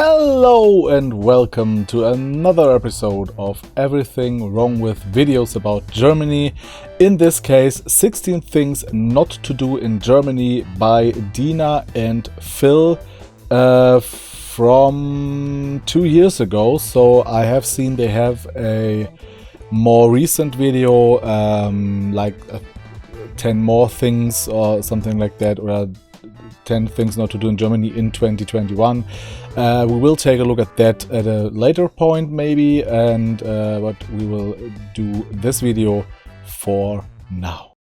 Hello and welcome to another episode of Everything Wrong with Videos about Germany. In this case, 16 Things Not to Do in Germany by Deana and Phil from 2 years ago. So I have seen they have a more recent video, 10 more things or something like that, or 10 things not to do in Germany in 2021. We will take a look at that at a later point maybe, but we will do this video for now.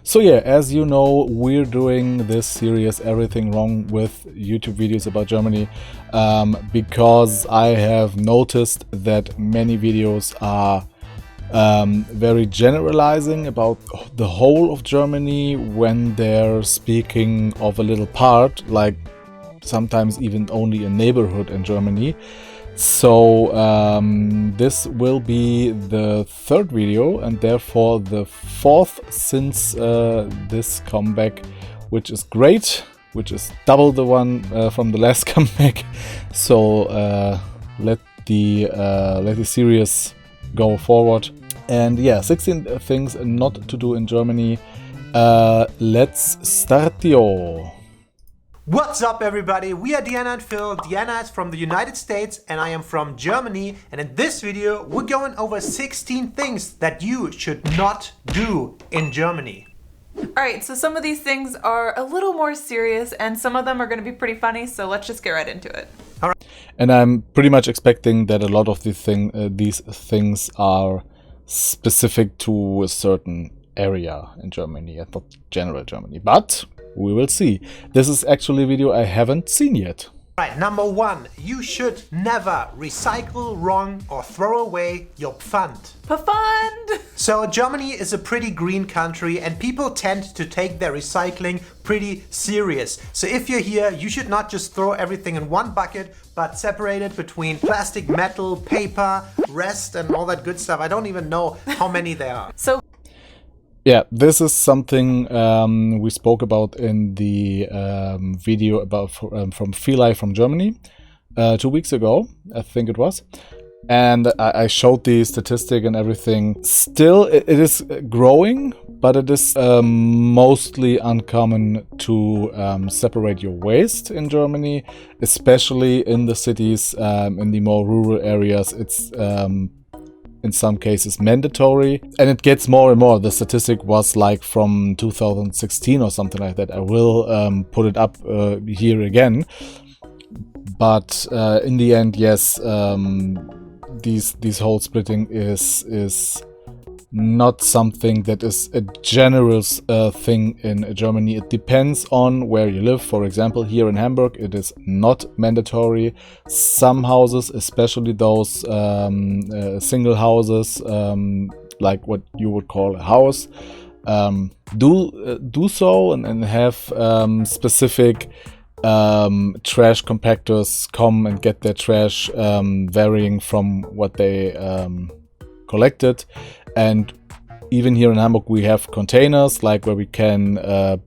So yeah, as you know, we're doing this series Everything Wrong with YouTube videos about Germany because I have noticed that many videos are very generalizing about the whole of Germany when they're speaking of a little part, like sometimes even only a neighborhood in Germany. So this will be the third video and therefore the fourth since this comeback, which is great, which is double the one from the last comeback. So let the series go forward. And yeah, 16 things not to do in Germany. Let's startio. What's up, everybody? We are Deana and Phil. Deana is from the United States and I am from Germany. And in this video, we're going over 16 things that you should not do in Germany. Alright, so some of these things are a little more serious and some of them are going to be pretty funny, so let's just get right into it. Alright. And I'm pretty much expecting that a lot of these things are specific to a certain area in Germany and not general Germany. But we will see. This is actually a video I haven't seen yet. Right, number one, you should never recycle wrong or throw away your Pfand. Pfand! So Germany is a pretty green country and people tend to take their recycling pretty serious. So if you're here, you should not just throw everything in one bucket, but separate it between plastic, metal, paper, rest and all that good stuff. I don't even know how many there are. So yeah, this is something we spoke about in the video about from Phil from Germany 2 weeks ago, I think it was. And I showed the statistic and everything. Still, it is growing, but it is mostly uncommon to separate your waste in Germany, especially in the cities, in the more rural areas. It's in some cases mandatory, and it gets more and more. The statistic was like from 2016 or something like that. I will put it up here again, but in the end, yes, these whole splitting is not something that is a general thing in Germany. It depends on where you live. For example, here in Hamburg, it is not mandatory. Some houses, especially those single houses, like what you would call a house, do so and have specific trash compactors come and get their trash, varying from what they collected. And even here in Hamburg we have containers like where we can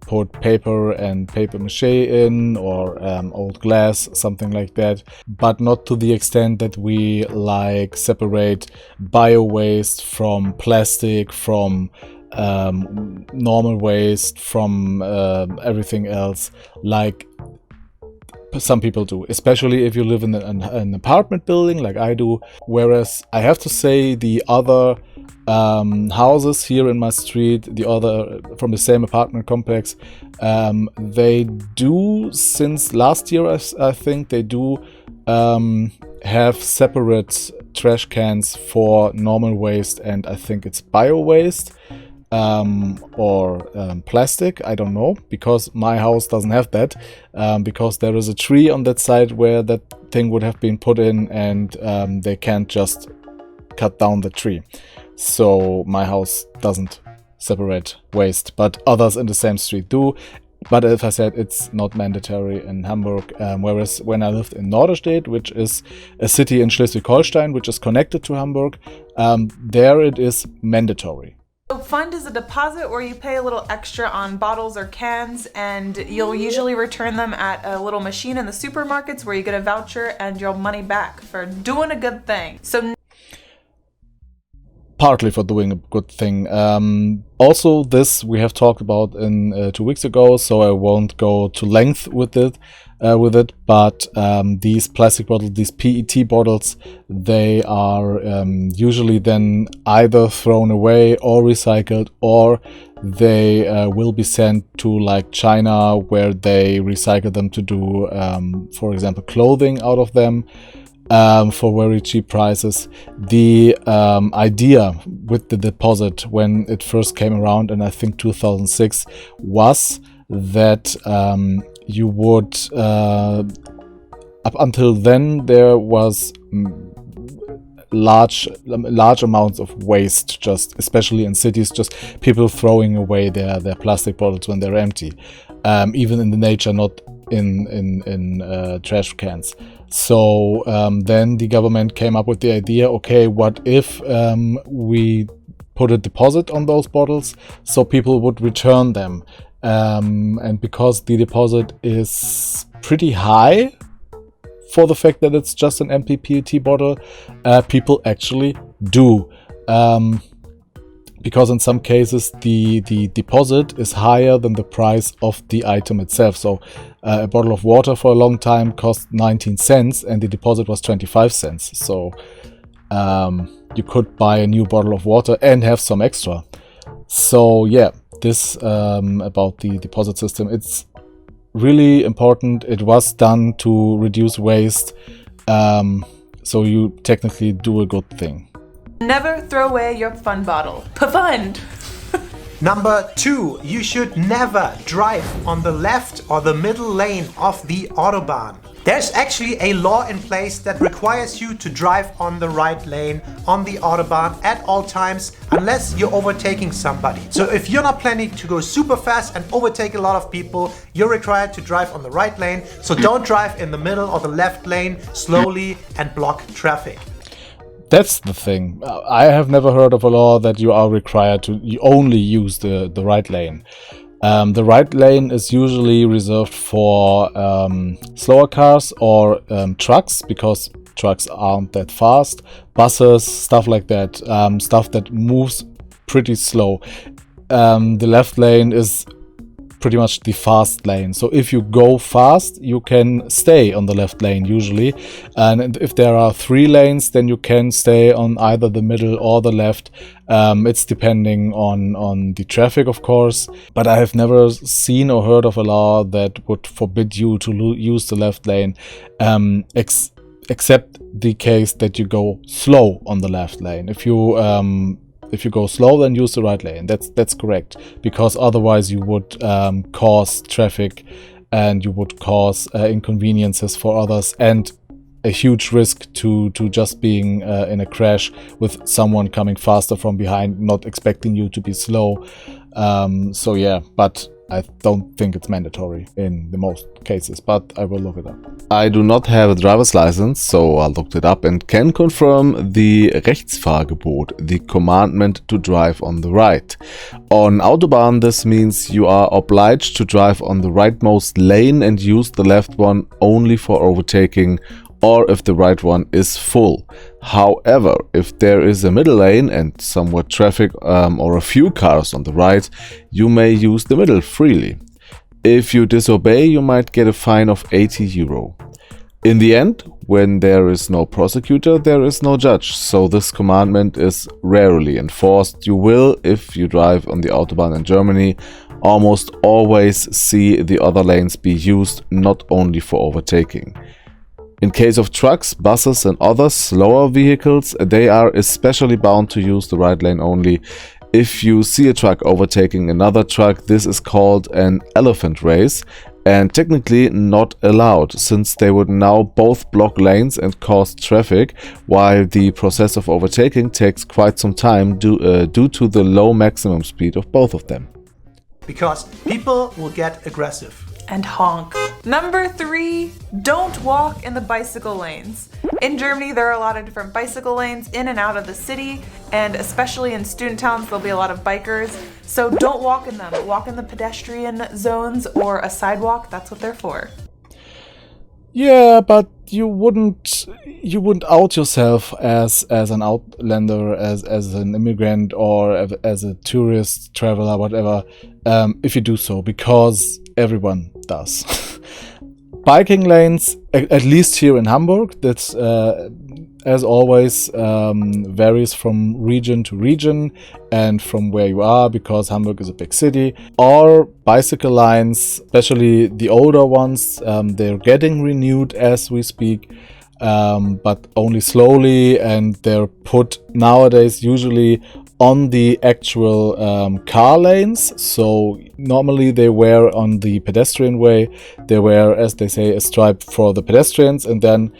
put paper and paper mache in, or old glass, something like that, but not to the extent that we like separate bio waste from plastic, from normal waste, from everything else like some people do, especially if you live in an apartment building like I do. Whereas I have to say the other houses here in my street, the other from the same apartment complex, they do, since last year I think they do have separate trash cans for normal waste and I think it's bio waste. Or plastic, I don't know, because my house doesn't have that, because there is a tree on that side where that thing would have been put in, and they can't just cut down the tree. So my house doesn't separate waste, but others in the same street do. But as I said, it's not mandatory in Hamburg. Whereas when I lived in Norderstedt, which is a city in Schleswig-Holstein, which is connected to Hamburg, there it is mandatory. So fund is a deposit where you pay a little extra on bottles or cans, and you'll usually return them at a little machine in the supermarkets where you get a voucher and your money back for doing a good thing. So partly for doing a good thing. Also, this we have talked about in 2 weeks ago, so I won't go to length with it. But these plastic bottles, these PET bottles, they are usually then either thrown away or recycled, or they will be sent to like China, where they recycle them to do, for example, clothing out of them. For very cheap prices. The idea with the deposit when it first came around, and I think 2006, was that you would, up until then, there was large amounts of waste, just especially in cities, just people throwing away their plastic bottles when they're empty, even in the nature, not in trash cans. So then the government came up with the idea, okay, what if we put a deposit on those bottles so people would return them? And because the deposit is pretty high for the fact that it's just an empty PET bottle, people actually do. Because in some cases the deposit is higher than the price of the item itself. So a bottle of water for a long time cost 19 cents and the deposit was 25 cents. So you could buy a new bottle of water and have some extra. So yeah, this about the deposit system, it's really important. It was done to reduce waste. So you technically do a good thing. never throw away your fun bottle. Fund! Number 2, you should never drive on the left or the middle lane of the Autobahn. There's actually a law in place that requires you to drive on the right lane on the Autobahn at all times unless you're overtaking somebody. So if you're not planning to go super fast and overtake a lot of people, you're required to drive on the right lane. So don't drive in the middle or the left lane slowly and block traffic. That's the thing. I have never heard of a law that you are required to only use the right lane. The right lane is usually reserved for slower cars or trucks, because trucks aren't that fast. Buses, stuff like that, stuff that moves pretty slow. The left lane is pretty much the fast lane. So if you go fast, you can stay on the left lane usually. And if there are 3 lanes, then you can stay on either the middle or the left. It's depending on the traffic, of course. But I have never seen or heard of a law that would forbid you to use the left lane, except the case that you go slow on the left lane. If you go slow, then use the right lane. That's correct, because otherwise you would cause traffic and you would cause inconveniences for others and a huge risk to just being in a crash with someone coming faster from behind, not expecting you to be slow. So yeah, but I don't think it's mandatory in the most cases, but I will look it up. I do not have a driver's license, so I looked it up and can confirm the Rechtsfahrgebot, the commandment to drive on the right. On Autobahn, this means you are obliged to drive on the rightmost lane and use the left one only for overtaking, or if the right one is full. However, if there is a middle lane and somewhat traffic or a few cars on the right, you may use the middle freely. If you disobey, you might get a fine of €80. In the end, when there is no prosecutor, there is no judge, so this commandment is rarely enforced. You will, if you drive on the Autobahn in Germany, almost always see the other lanes be used, not only for overtaking. In case of trucks, buses and other slower vehicles, they are especially bound to use the right lane only. If you see a truck overtaking another truck, this is called an elephant race, and technically not allowed, since they would now both block lanes and cause traffic, while the process of overtaking takes quite some time due to the low maximum speed of both of them. Because people will get aggressive. And honk. Number 3, don't walk in the bicycle lanes. In Germany, there are a lot of different bicycle lanes in and out of the city, and especially in student towns, there'll be a lot of bikers. So don't walk in them. Walk in the pedestrian zones or a sidewalk. That's what they're for. Yeah, but you wouldn't out yourself as an outlander, as an immigrant, or as a tourist traveler, whatever, if you do so, because everyone does. Biking lanes, at least here in Hamburg, that's as always varies from region to region and from where you are, because Hamburg is a big city. Our bicycle lines, especially the older ones, they're getting renewed as we speak, but only slowly, and they're put nowadays usually on the actual car lanes. So normally they were on the pedestrian way, they were, as they say, a stripe for the pedestrians, and then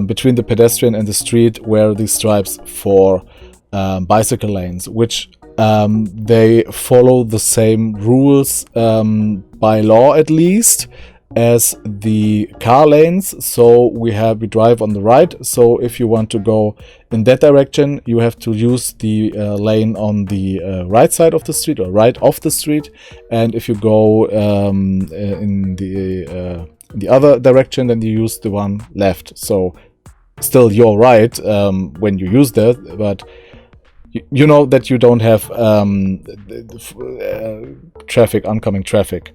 between the pedestrian and the street were the stripes for bicycle lanes, which they follow the same rules by law, at least, as the car lanes. So we drive on the right, so if you want to go in that direction, you have to use the lane on the right side of the street, or right off the street, and if you go in the other direction, then you use the one left. So still you're right when you use that, but you know that you don't have oncoming traffic,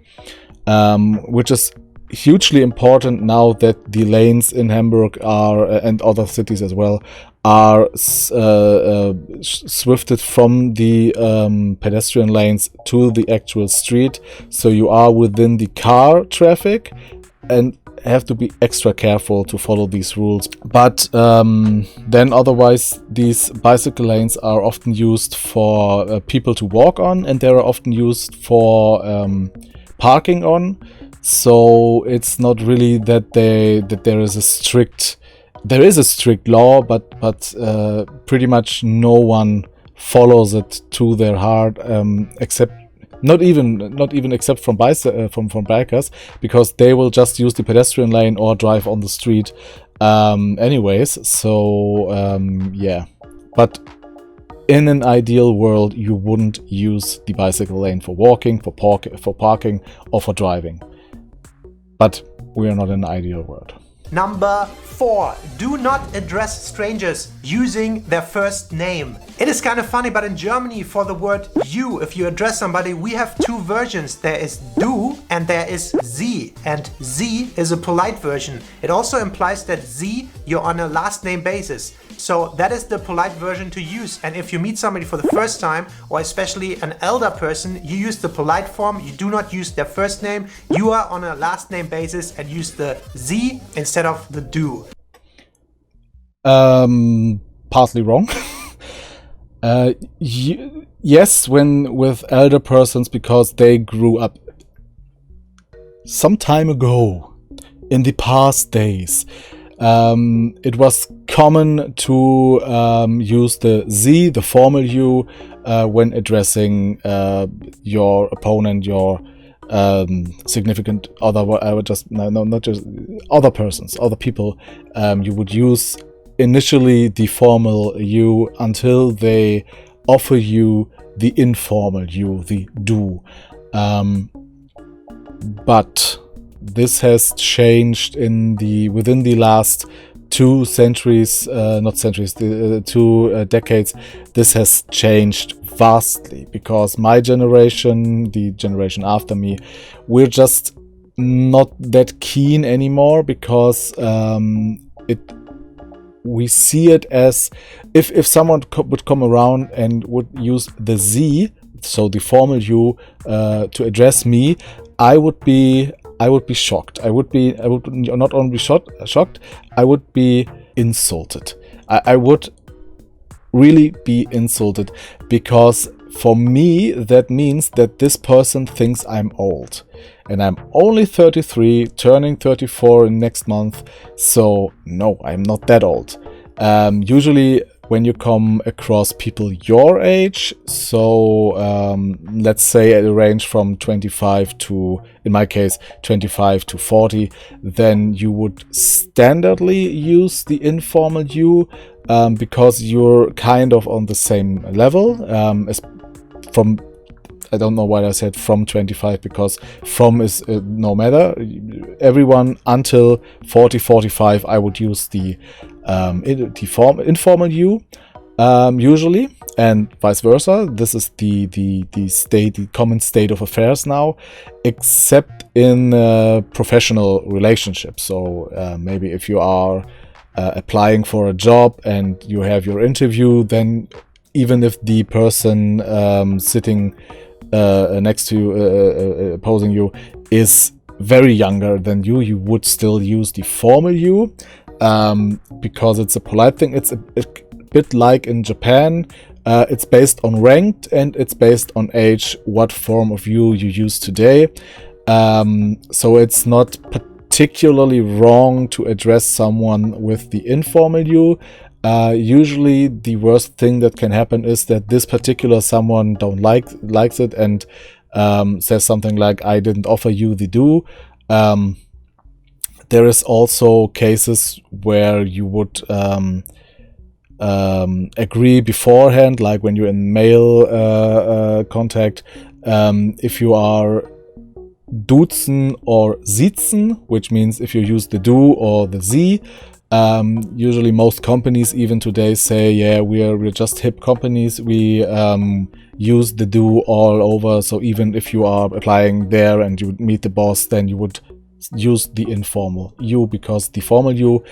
which is hugely important now that the lanes in Hamburg are, and other cities as well, are swifted from the pedestrian lanes to the actual street. So you are within the car traffic and have to be extra careful to follow these rules. But then otherwise, these bicycle lanes are often used for people to walk on, and they are often used for parking on. So it's not really that there is a strict law, but pretty much no one follows it to their heart, except not even except from bikers, because they will just use the pedestrian lane or drive on the street anyways. So yeah, but in an ideal world, you wouldn't use the bicycle lane for walking, for parking, or for driving. But we are not in an ideal world. Number 4, do not address strangers using their first name. It is kind of funny, but in Germany, for the word you, if you address somebody, we have 2 versions. There is du and there is sie, and sie is a polite version. It also implies that sie, you're on a last name basis. So that is the polite version to use. And if you meet somebody for the first time, or especially an elder person, you use the polite form. You do not use their first name. You are on a last name basis and use the sie instead of the du. Partly wrong. Yes, when with elder persons, because they grew up some time ago, in the past days. It was common to use the sie, the formal you, when addressing your opponent, your significant other. Not just other persons, other people. You would use initially the formal you until they offer you the informal you, the du. But this has changed within the last 2 centuries, decades. This has changed vastly, because my generation, the generation after me, we're just not that keen anymore, because we see it as if someone would come around and would use the sie, so the formal you, to address me, I would be shocked. I would not only be shocked, I would be insulted. I would really be insulted, because for me, that means that this person thinks I'm old. And I'm only 33, turning 34 next month. So no, I'm not that old. Usually when you come across people your age, so let's say at a range from 25 to, in my case, 25 to 40, then you would standardly use the informal you, because you're kind of on the same level. From, I don't know why I said from 25, because from is no matter. Everyone until 40, 45, I would use the informal you, usually, and vice versa. This is the common state of affairs now, except in professional relationships. So maybe if you are applying for a job and you have your interview, then even if the person sitting next to you, opposing you, is very younger than you, you would still use the formal you, because it's a polite thing. It's a bit like in Japan. It's based on ranked and it's based on age, what form of you use today. So it's not particularly wrong to address someone with the informal you. Usually the worst thing that can happen is that this particular someone likes it and says something like, I didn't offer you the do. There is also cases where you would agree beforehand, like when you're in mail contact, if you are duzen or siezen, which means if you use the du or the sie. Usually most companies even today say, yeah, we're just hip companies, we use the do all over. So even if you are applying there and you would meet the boss, then you would use the informal you, because the formal you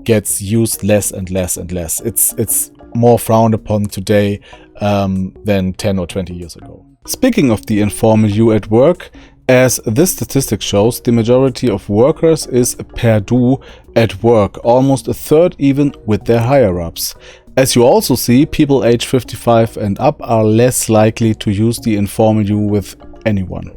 gets used less and less and less. It's more frowned upon today than 10 or 20 years ago. Speaking of the informal you at work, as this statistic shows, the majority of workers is per du at work, almost a third even with their higher-ups. As you also see, people age 55 and up are less likely to use the informal you with anyone.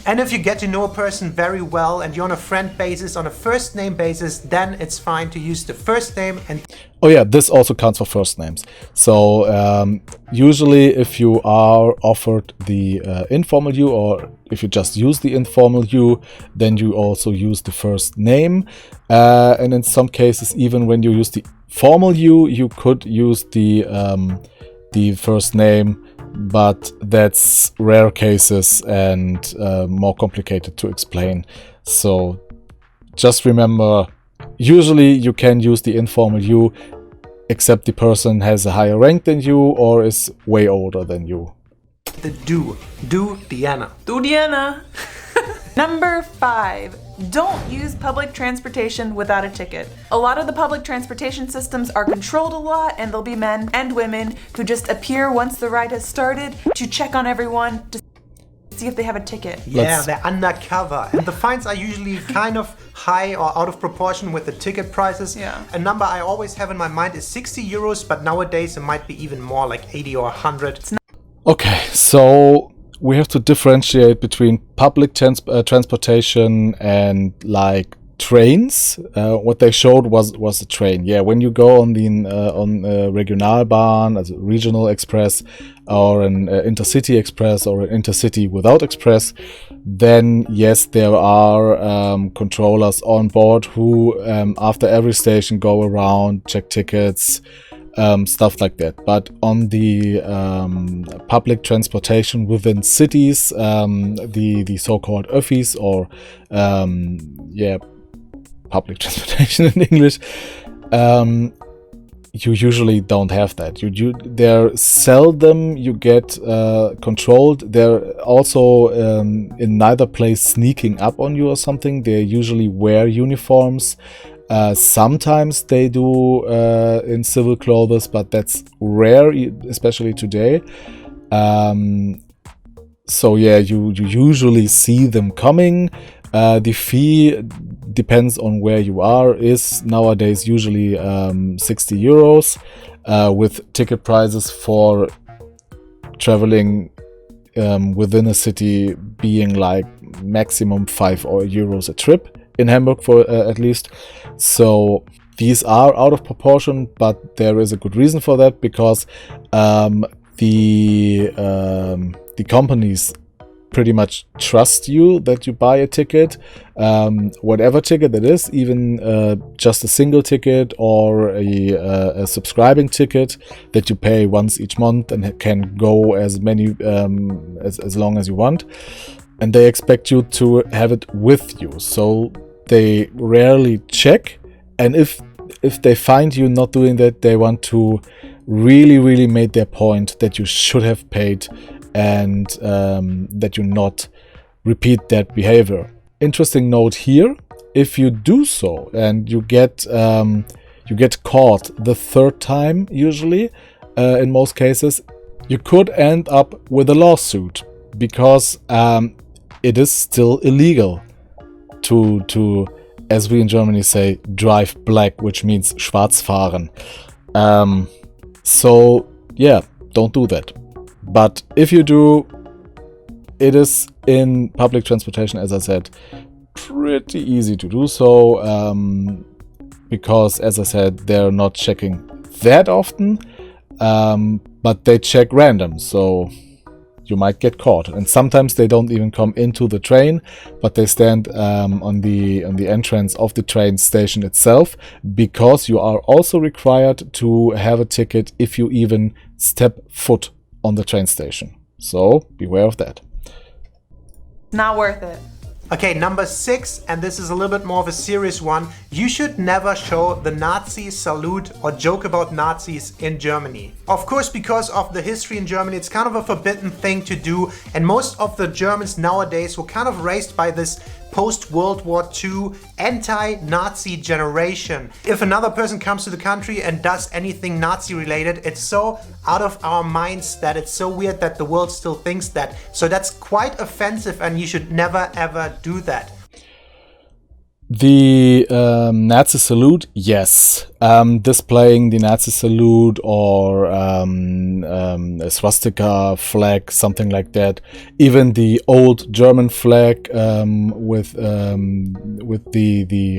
And if you get to know a person very well and you're on a friend basis, on a first name basis, then it's fine to use the first name. And oh yeah, this also counts for first names. So usually if you are offered the informal you, or if you just use the informal you, then you also use the first name. And in some cases, even when you use the formal you could use the first name. But that's rare cases and more complicated to explain. So just remember, usually you can use the informal you, except the person has a higher rank than you or is way older than you. the do. Do Deana. Do Deana. Number 5. Don't use public transportation without a ticket. A lot of the public transportation systems are controlled a lot, and there'll be men and women who just appear once the ride has started to check on everyone to see if they have a ticket. Yeah, they're undercover. And the fines are usually kind of high or out of proportion with the ticket prices. Yeah. A number I always have in my mind is 60 euros, but nowadays it might be even more, like 80 or 100. Okay, so we have to differentiate between public transportation and like trains. What they showed was a train. Yeah, when you go on the Regionalbahn, as a regional express, or an intercity express, or an intercity without express, then yes, there are controllers on board who after every station go around, check tickets, stuff like that. But on the public transportation within cities, the so-called Öffis, or public transportation in English, you usually don't have that. They're seldom you get controlled. They're also in neither place sneaking up on you or something. They usually wear uniforms. Sometimes they do in civil clothes, but that's rare, especially today. So yeah, you usually see them coming. The fee depends on where you are, is nowadays usually 60 euros. with ticket prices for traveling within a city being like maximum €5 a trip in Hamburg for at least. So these are out of proportion, but there is a good reason for that, because the companies pretty much trust you that you buy a ticket, whatever ticket it is, even just a single ticket or a subscribing ticket that you pay once each month and can go as many as long as you want, and they expect you to have it with you. So they rarely check, and if they find you not doing that, they want to really make their point that you should have paid, and that you not repeat that behavior. Interesting note here: if you do so and you get caught the third time, usually in most cases, you could end up with a lawsuit, because it is still illegal to, as we in Germany say, drive black, which means schwarz fahren. So yeah, don't do that. But if you do, it is in public transportation, as I said, pretty easy to do so, because, as I said, they're not checking that often, but they check random, so you might get caught. And sometimes they don't even come into the train, but they stand on the entrance of the train station itself, because you are also required to have a ticket if you even step foot on the train station. So beware of that. Not worth it. Okay, number 6, and this is a little bit more of a serious one. You should never show the Nazi salute or joke about Nazis in Germany. Of course, because of the history in Germany, it's kind of a forbidden thing to do, and most of the Germans nowadays were kind of raised by this post-World War II anti-Nazi generation. If another person comes to the country and does anything Nazi related, it's so out of our minds that it's so weird that the world still thinks that. So that's quite offensive, and you should never ever do that. The Nazi salute, yes. Displaying the Nazi salute or a swastika flag, something like that. Even the old German flag with the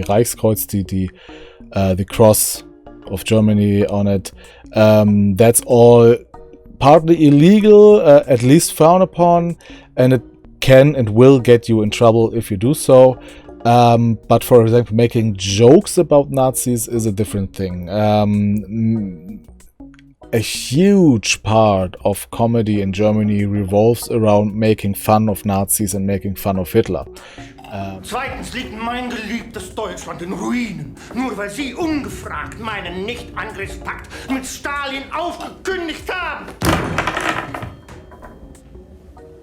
Reichskreuz, the cross of Germany on it. That's all partly illegal, at least frowned upon, and it can and will get you in trouble if you do so. But for example, making jokes about Nazis is a different thing. A huge part of comedy in Germany revolves around making fun of Nazis and making fun of Hitler. Zweitens liegt mein geliebtes Deutschland in Ruinen, nur weil Sie ungefragt meinen Nicht-Angriffspakt mit Stalin aufgekündigt haben.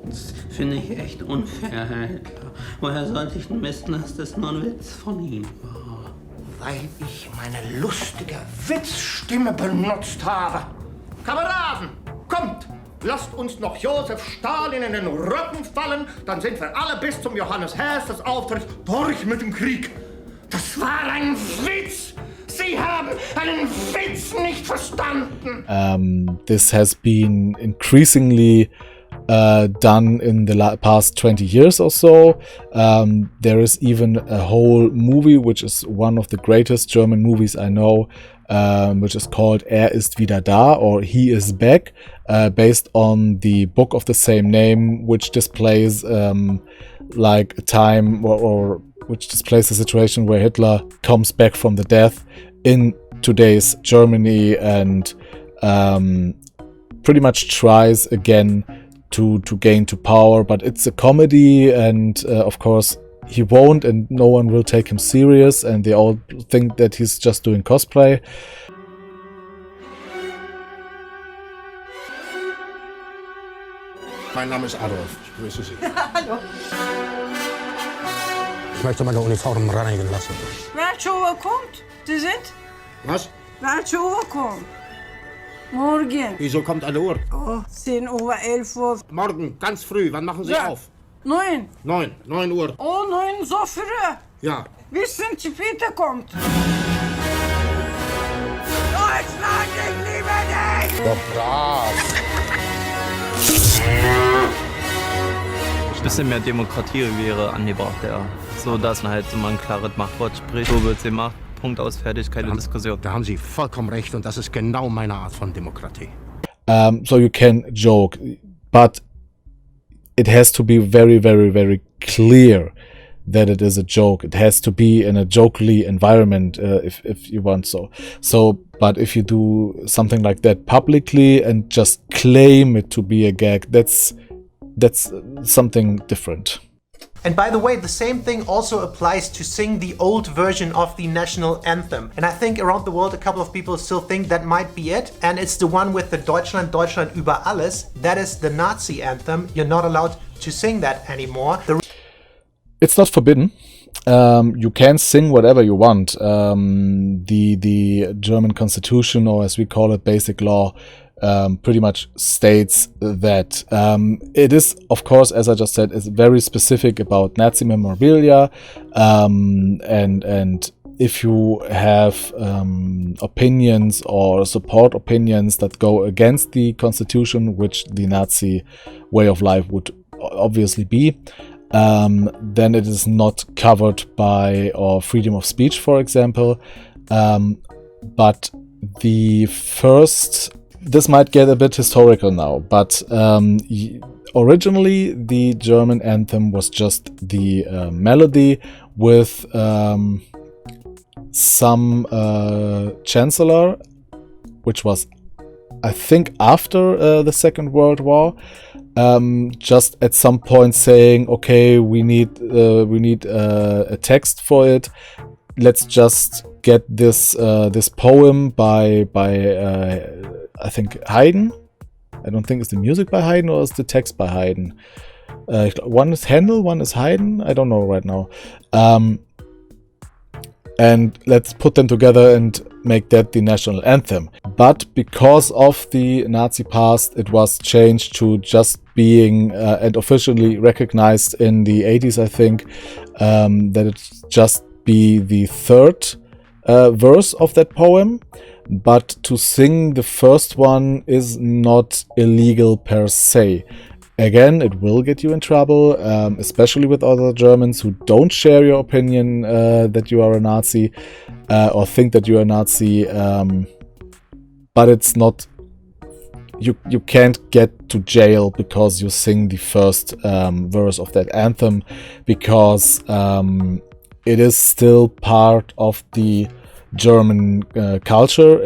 Das finde ich echt unfair, Herr Hitler. Woher sollte ich denn wissen, dass das nur ein Witz von Ihnen war? Weil ich meine lustige Witzstimme benutzt habe. Kameraden, kommt! Lasst uns noch Josef Stalin in den Rücken fallen, dann sind wir alle bis zum Johannes Herstes Auftritt durch mit dem Krieg. Das war ein Witz! Sie haben einen Witz nicht verstanden! This has been increasingly done in the past 20 years or so. There is even a whole movie, which is one of the greatest German movies I know, which is called ist wieder da, or He is Back, based on the book of the same name, which displays like a time or which displays a situation where Hitler comes back from the death in today's Germany and pretty much tries again to gain to power. But it's a comedy, and of course he won't, and no one will take him serious, and they all think that he's just doing cosplay. Mein Name ist Adolf, ich grüße Sie. Hallo. Ich möchte meine Uniform reinigen lassen. Welche Uhr kommt? Sie sind? Was? Welche Uhr kommt? Morgen. Wieso kommt eine Uhr? Oh, 10 Uhr, 11 Uhr. Morgen, ganz früh. Wann machen Sie Ja. auf? 9. 9 Uhr. Oh, 9 so früh. Ja. Wissen Sie, Peter kommt. Deutschland, ich liebe Doch brav. Ein bisschen mehr Demokratie wäre angebracht, ja. So, dass man halt so mal ein klares Machtwort spricht. So wird's gemacht. Punkt aus, fertig, keine Diskussion. Da haben Sie vollkommen recht und das ist genau meine Art von Demokratie. So you can joke, but it has to be very, very, very clear that it is a joke. It has to be in a jokely environment, if you want so. So, but if you do something like that publicly and just claim it to be a gag, that's something different. And by the way, the same thing also applies to sing the old version of the national anthem. And I think around the world a couple of people still think that might be it. And it's the one with the Deutschland, Deutschland über alles. That is the Nazi anthem. You're not allowed to sing that anymore. It's not forbidden. You can sing whatever you want. The German constitution, or as we call it, basic law, pretty much states that it is, of course, as I just said, is very specific about Nazi memorabilia, and if you have opinions or support opinions that go against the constitution, which the Nazi way of life would obviously be, then it is not covered by or freedom of speech, for example. But the first, this might get a bit historical now, but originally the German anthem was just the melody with some chancellor, which was, I think, after the Second World War, just at some point saying, okay, we need a text for it. Let's just get this poem by I think Haydn. I don't think it's the music by Haydn or it's the text by Haydn. One is Handel, one is Haydn. I don't know right now. And let's put them together and make that the national anthem. But because of the Nazi past, it was changed to just being and officially recognized in the 80s, I think, that it just be the third verse of that poem. But to sing the first one is not illegal per se. Again, it will get you in trouble, especially with other Germans who don't share your opinion that you are a Nazi or think that you are a Nazi. But it's not, you can't get to jail because you sing the first verse of that anthem, because it is still part of the German culture.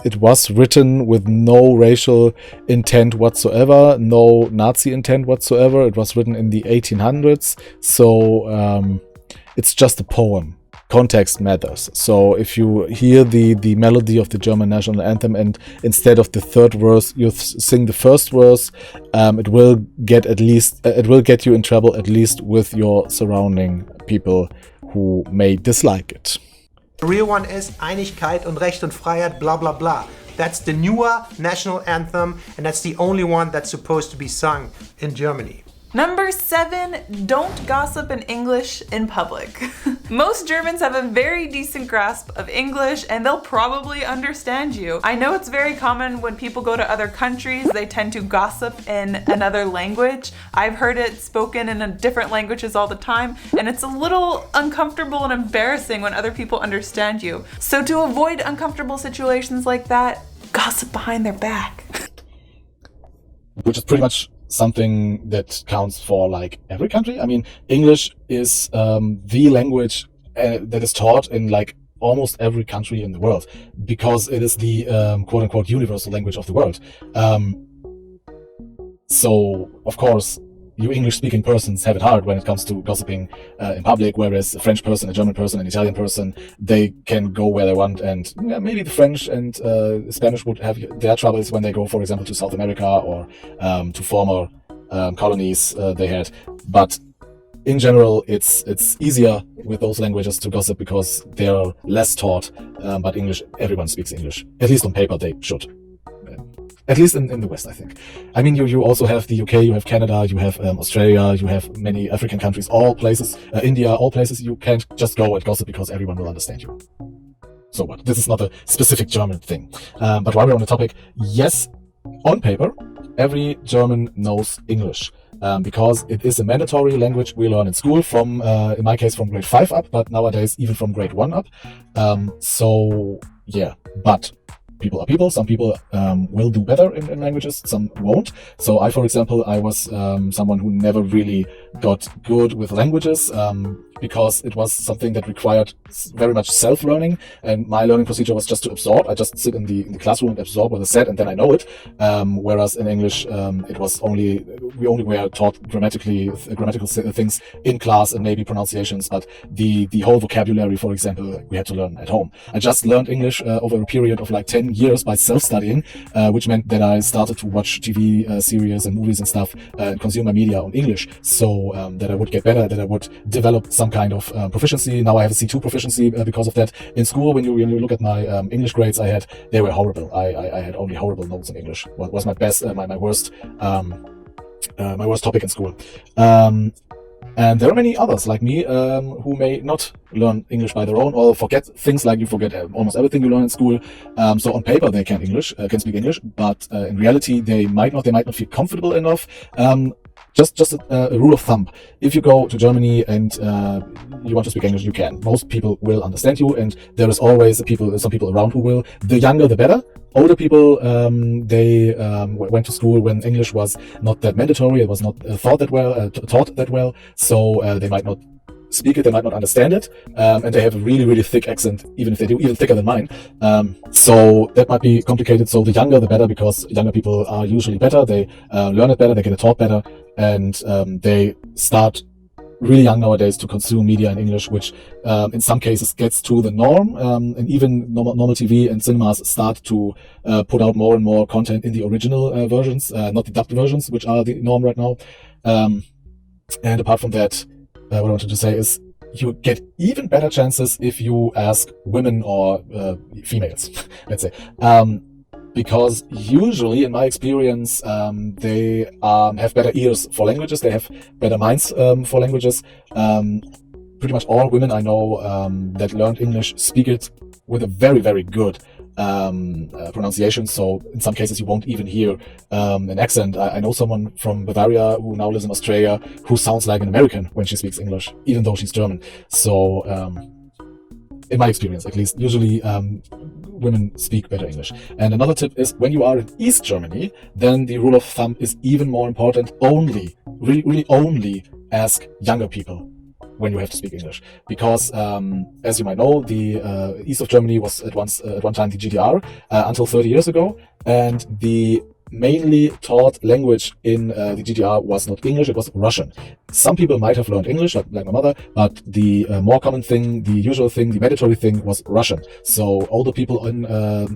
It was written with no racial intent whatsoever, no Nazi intent whatsoever. It was written in the 1800s, so it's just a poem. Context matters. So if you hear the melody of the German national anthem and instead of the third verse you sing the first verse, it will get you in trouble, at least with your surrounding people who may dislike it. The real one is Einigkeit und Recht und Freiheit, blah blah blah. That's the newer national anthem, and that's the only one that's supposed to be sung in Germany. Number 7, don't gossip in English in public. Most Germans have a very decent grasp of English and they'll probably understand you. I know it's very common when people go to other countries, they tend to gossip in another language. I've heard it spoken in different languages all the time, and it's a little uncomfortable and embarrassing when other people understand you. So to avoid uncomfortable situations like that, gossip behind their back. Which is pretty much something that counts for like every country. I mean, English is the language that is taught in like almost every country in the world, because it is the quote-unquote universal language of the world. So of course you English-speaking persons have it hard when it comes to gossiping in public, whereas a French person, a German person, an Italian person, they can go where they want, and maybe the French and Spanish would have their troubles when they go, for example, to South America or to former colonies they had. But in general, it's easier with those languages to gossip because they're less taught. But English, everyone speaks English. At least on paper, they should. At least in the West, I think. I mean, you also have the UK, you have Canada, you have Australia, you have many African countries, all places, India, all places you can't just go and gossip because everyone will understand you. so what? This is not a specific German thing. But while we're on the topic, yes, on paper, every German knows English. Because it is a mandatory language we learn in school from, in my case, from grade 5 up, but nowadays even from grade 1 up. So yeah, but people are people. Some people will do better in languages, some won't. So I, for example, I was someone who never really got good with languages because it was something that required very much self-learning, and my learning procedure was just to absorb. I just sit in the classroom and absorb what is said, and then I know it. Whereas in English, it was we only were taught grammatical things in class and maybe pronunciations, but the whole vocabulary, for example, we had to learn at home. I just learned English over a period of like 10 years by self-studying, which meant that I started to watch TV series and movies and stuff and consume my media on English, so that I would get better, that I would develop some kind of proficiency. Now I have a C2 proficiency because of that. In school, when you look at my English grades they were horrible. I had only horrible notes in English. What was my best, my worst topic in school. And there are many others like me who may not learn English by their own, or forget things like you forget almost everything you learn in school. So on paper they can speak English, but in reality they might not feel comfortable enough. Just a rule of thumb: if you go to Germany and you want to speak English, you can. Most people will understand you, and there is always some people around who will. The younger, the better. Older people, they went to school when English was not that mandatory. It was not taught that well. So they might not speak it, they might not understand it, and they have a really, really thick accent, even if they do, even thicker than mine. So that might be complicated. So the younger, the better, because younger people are usually better. They learn it better, they get it taught better, and they start really young nowadays to consume media in English, which in some cases gets to the norm, and even normal TV and cinemas start to put out more and more content in the original versions, not the dubbed versions, which are the norm right now. And apart from that, what I wanted to say is you get even better chances if you ask women or females, let's say. Because usually, in my experience, they have better ears for languages, they have better minds for languages. Pretty much all women I know that learned English speak it with a very, very good pronunciation. So in some cases you won't even hear an accent. I know someone from Bavaria who now lives in Australia who sounds like an American when she speaks English, even though she's German. So in my experience, at least, usually women speak better English. And another tip is, when you are in East Germany, then the rule of thumb is even more important. Really only ask younger people when you have to speak English, because as you might know, the east of Germany was at one time the GDR until 30 years ago, and the mainly taught language in the GDR was not English, it was Russian. Some people might have learned English, like my mother, but the more common thing, the usual thing, the mandatory thing was Russian. So older people in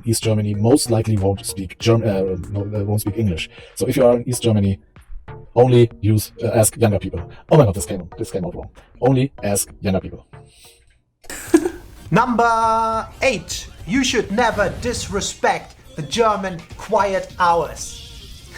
East Germany most likely won't speak won't speak English. So if you are in East Germany, only ask younger people. Oh my god, this came out wrong. Only ask younger people. Number 8. You should never disrespect the German quiet hours.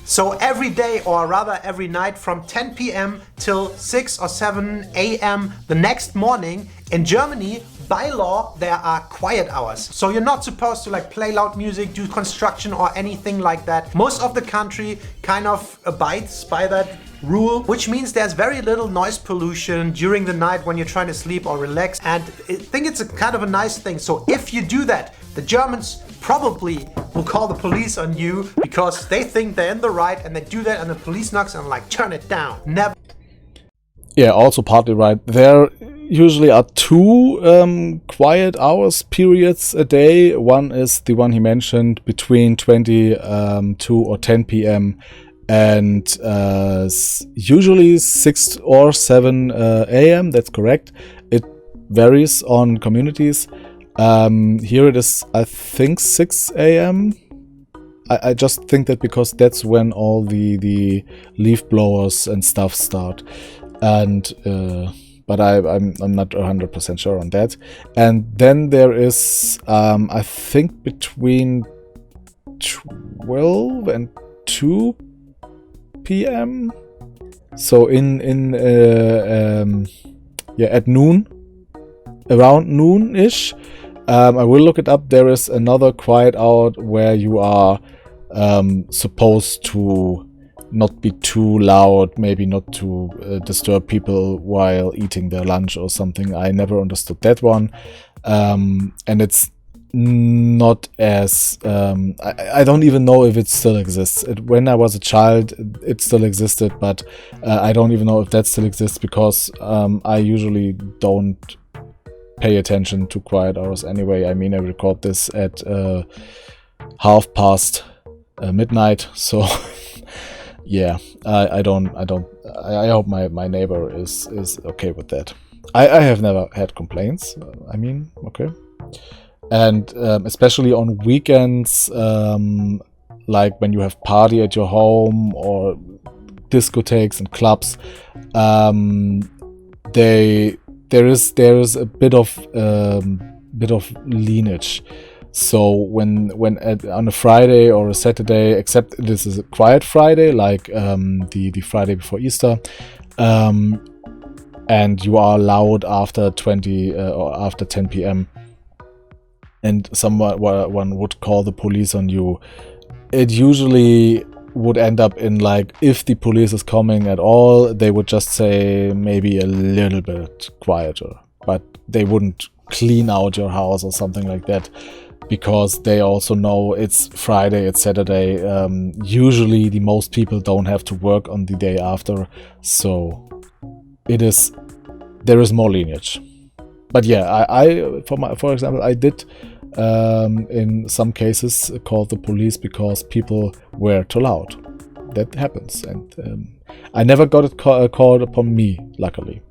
So every day, or rather every night, from 10 p.m. till 6 or 7 a.m. the next morning, in Germany, by law, there are quiet hours. So you're not supposed to play loud music, do construction or anything like that. Most of the country kind of abides by that rule, which means there's very little noise pollution during the night when you're trying to sleep or relax. And I think it's a kind of a nice thing. So if you do that, the Germans probably will call the police on you, because they think they're in the right, and they do that, and the police knocks and turn it down. Never. Yeah, also partly right. There usually are two quiet hours periods a day. One is the one he mentioned, between 22 or 10 p.m. and usually 6 or 7 a.m. That's correct. It varies on communities. Here it is, I think, 6 a.m. I just think that because that's when all the leaf blowers and stuff start. And but I'm not 100% sure on that. And then there is I think between 12 and 2 p.m. So at noon, around noon-ish. I will look it up. There is another quiet hour where you are supposed to not be too loud, maybe not to disturb people while eating their lunch or something. I never understood that one. And it's not as I don't even know if it still exists. When I was a child, it still existed, but I don't even know if that still exists, because I usually don't pay attention to quiet hours anyway. I mean, I record this at past midnight, so yeah, I hope my neighbor is okay with that. I have never had complaints. I mean, okay. And especially on weekends, like when you have party at your home or discotheques and clubs, there is a bit of lineage. So when on a Friday or a Saturday, except this is a quiet Friday, like the Friday before Easter, and you are allowed after 20 or after 10 p.m. and someone would call the police on you, it usually would end up in, like, if the police is coming at all, they would just say maybe a little bit quieter, but they wouldn't clean out your house or something like that, because they also know it's Friday, it's Saturday. Usually the most people don't have to work on the day after, so there is more lineage. But yeah, for example, I did in some cases call the police because people were too loud. That happens, and I never got it called upon me, luckily.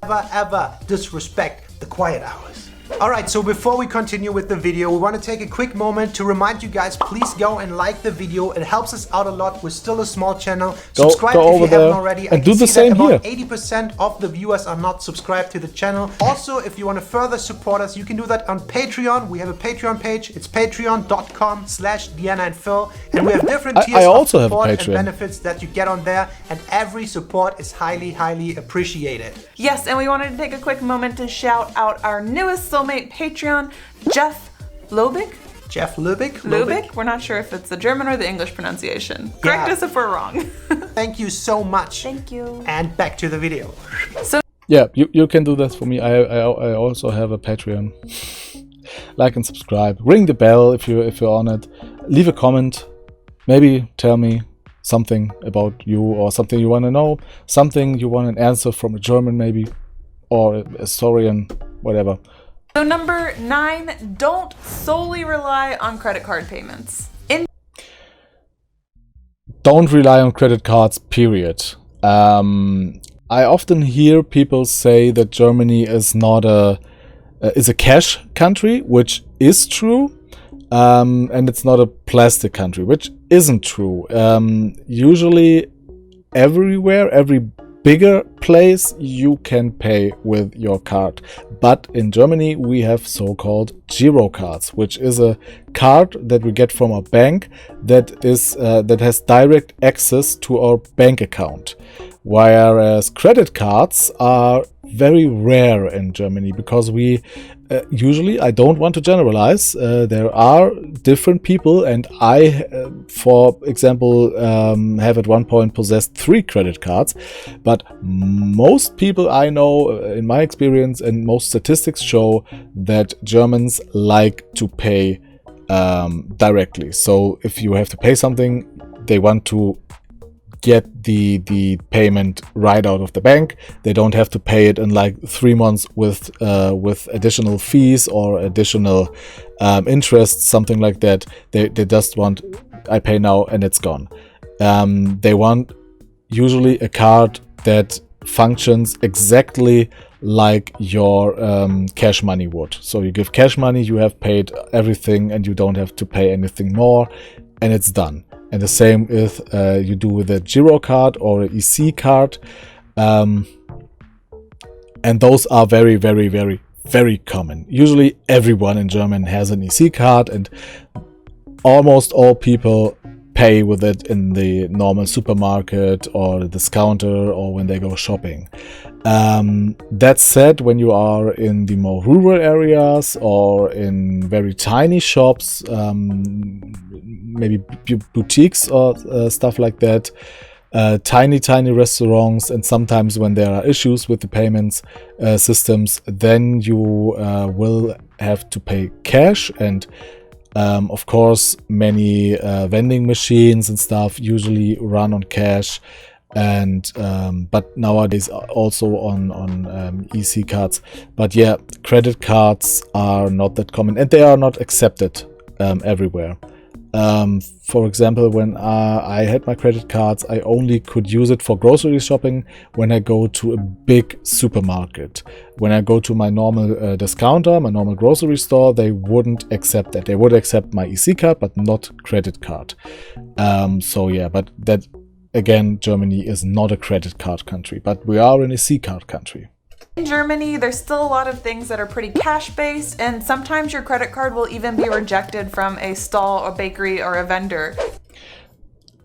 Never ever disrespect the quiet hours. Alright, so before we continue with the video, we want to take a quick moment to remind you guys, please go and like the video. It helps us out a lot. We're still a small channel. Subscribe if you haven't already. And do the same here. About 80% of the viewers are not subscribed to the channel. Also, if you want to further support us, you can do that on Patreon. We have a Patreon page. It's patreon.com/Deana and Phil. And we have different tiers of support and benefits that you get on there. And every support is highly, highly appreciated. Yes, and we wanted to take a quick moment to shout out our newest Soulmate Patreon, Jeff Lobig. Jeff Lubig? Lubig? We're not sure if it's the German or the English pronunciation. Correct us if we're wrong. Thank you so much. Thank you. And back to the video. So yeah, you can do that for me. I also have a Patreon. Like and subscribe. Ring the bell if you're on it. Leave a comment. Maybe tell me something about you, or something you want to know, something you want an answer from a German maybe, or a historian, whatever. So number 9, don't solely rely on credit card payments. Don't rely on credit cards, period. I often hear people say that Germany is not is a cash country, which is true. And it's not a plastic country, which isn't true. Usually everywhere, every bigger place, you can pay with your card. But in Germany, we have so-called Giro cards, which is a card that we get from our bank that has direct access to our bank account. Whereas credit cards are very rare in Germany, because we usually, I don't want to generalize, there are different people, and I, for example, have at one point possessed 3 credit cards, but most people I know, in my experience, and most statistics show that Germans like to pay directly. So if you have to pay something, they want to get the payment right out of the bank. They don't have to pay it in like 3 months with additional fees or additional interest, something like that. They just want, I pay now and it's gone. They want usually a card that functions exactly like your cash money would. So you give cash money, you have paid everything, and you don't have to pay anything more, and it's done. And the same if you do with a Giro card or an EC card. And those are very, very, very, very common. Usually everyone in Germany has an EC card, and almost all people pay with it in the normal supermarket or the discounter or when they go shopping. That said, when you are in the more rural areas or in very tiny shops, maybe boutiques or stuff like that, tiny restaurants, and sometimes when there are issues with the payments systems, then you will have to pay cash. And of course, many vending machines and stuff usually run on cash, and but nowadays also on EC cards. But yeah, credit cards are not that common, and they are not accepted everywhere. For example, when I had my credit cards, I only could use it for grocery shopping when I go to a big supermarket. When I go to my normal discounter, my normal grocery store, they wouldn't accept that. They would accept my EC card, but not credit card. So yeah, but that, again, Germany is not a credit card country, but we are an EC card country. In Germany, there's still a lot of things that are pretty cash-based, and sometimes your credit card will even be rejected from a stall, a bakery, or a vendor.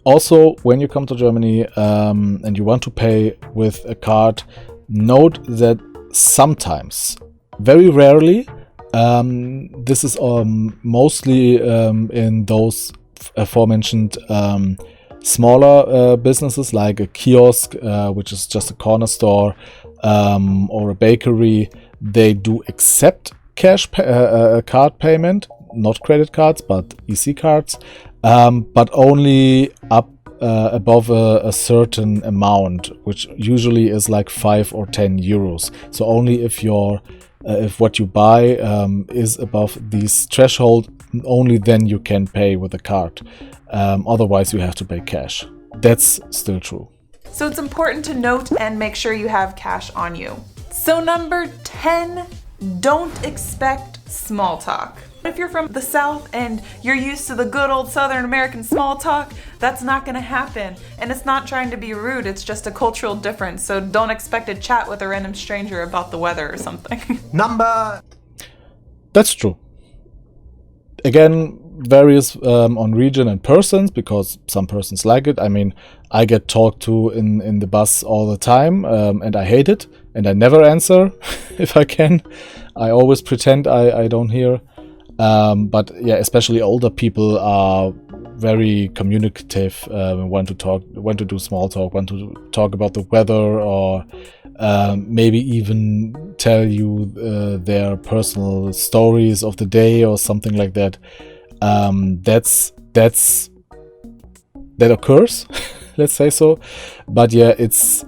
Also, when you come to Germany and you want to pay with a card, note that sometimes, very rarely, this is mostly in those aforementioned smaller businesses like a kiosk, which is just a corner store, or a bakery. They do accept cash card payment, not credit cards, but EC cards, but only up above a certain amount, which usually is like 5 or 10 euros. So only if if what you buy is above this threshold, only then you can pay with a card. Otherwise, you have to pay cash. That's still true. So it's important to note and make sure you have cash on you. So number 10, don't expect small talk. If you're from the South and you're used to the good old Southern American small talk, that's not gonna happen. And it's not trying to be rude, it's just a cultural difference. So don't expect to chat with a random stranger about the weather or something. That's true. Again, varies on region and persons, because some persons like it. I mean, I get talked to in the bus all the time, and I hate it, and I never answer if I can. I always pretend I don't hear. But yeah, especially older people are very communicative, want to talk, want to do small talk, want to talk about the weather, or maybe even tell you their personal stories of the day or something like that. That occurs, let's say so. But yeah, it's,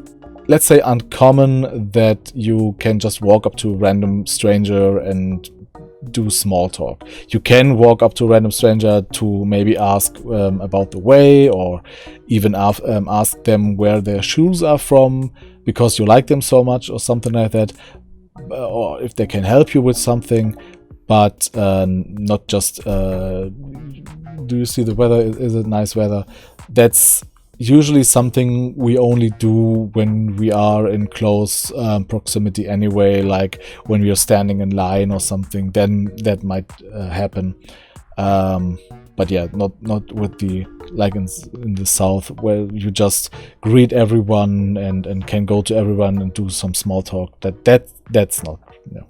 let's say, uncommon that you can just walk up to a random stranger and do small talk. You can walk up to a random stranger to maybe ask about the way, or even ask them where their shoes are from because you like them so much, or something like that, or if they can help you with something. But not just, do you see the weather? Is it nice weather? That's usually something we only do when we are in close proximity anyway, like when we are standing in line or something, then that might happen. But yeah, not with the, like in the South, where you just greet everyone and can go to everyone and do some small talk. That's not, no.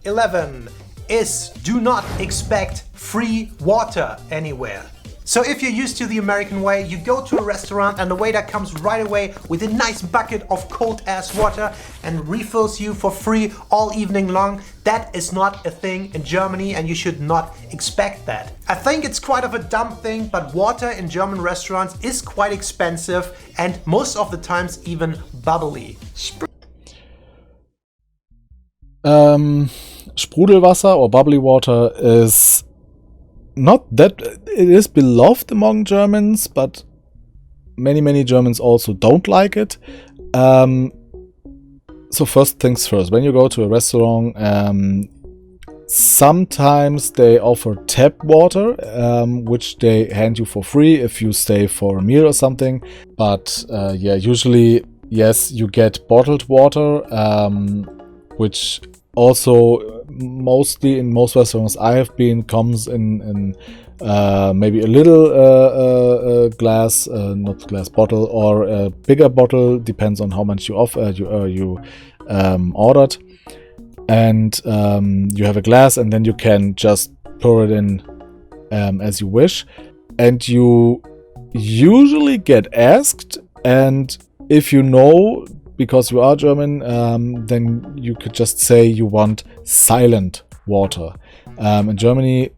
11 is do not expect free water anywhere. So if you're used to the American way, you go to a restaurant and the waiter comes right away with a nice bucket of cold ass water and refills you for free all evening long. That is not a thing in Germany, and you should not expect that. I think it's quite of a dumb thing, but water in German restaurants is quite expensive and most of the times even bubbly. Sprudelwasser or bubbly water is not that, it is beloved among Germans, but many Germans also don't like it. So first things first, when you go to a restaurant, sometimes they offer tap water, which they hand you for free if you stay for a meal or something. But yeah, usually, yes, you get bottled water, which also mostly in most restaurants I have been comes in maybe a little glass, not glass bottle, or a bigger bottle, depends on how much you ordered. And you have a glass, and then you can just pour it in as you wish. And you usually get asked, and if you know, because you are German, then you could just say you want silent water. In Germany,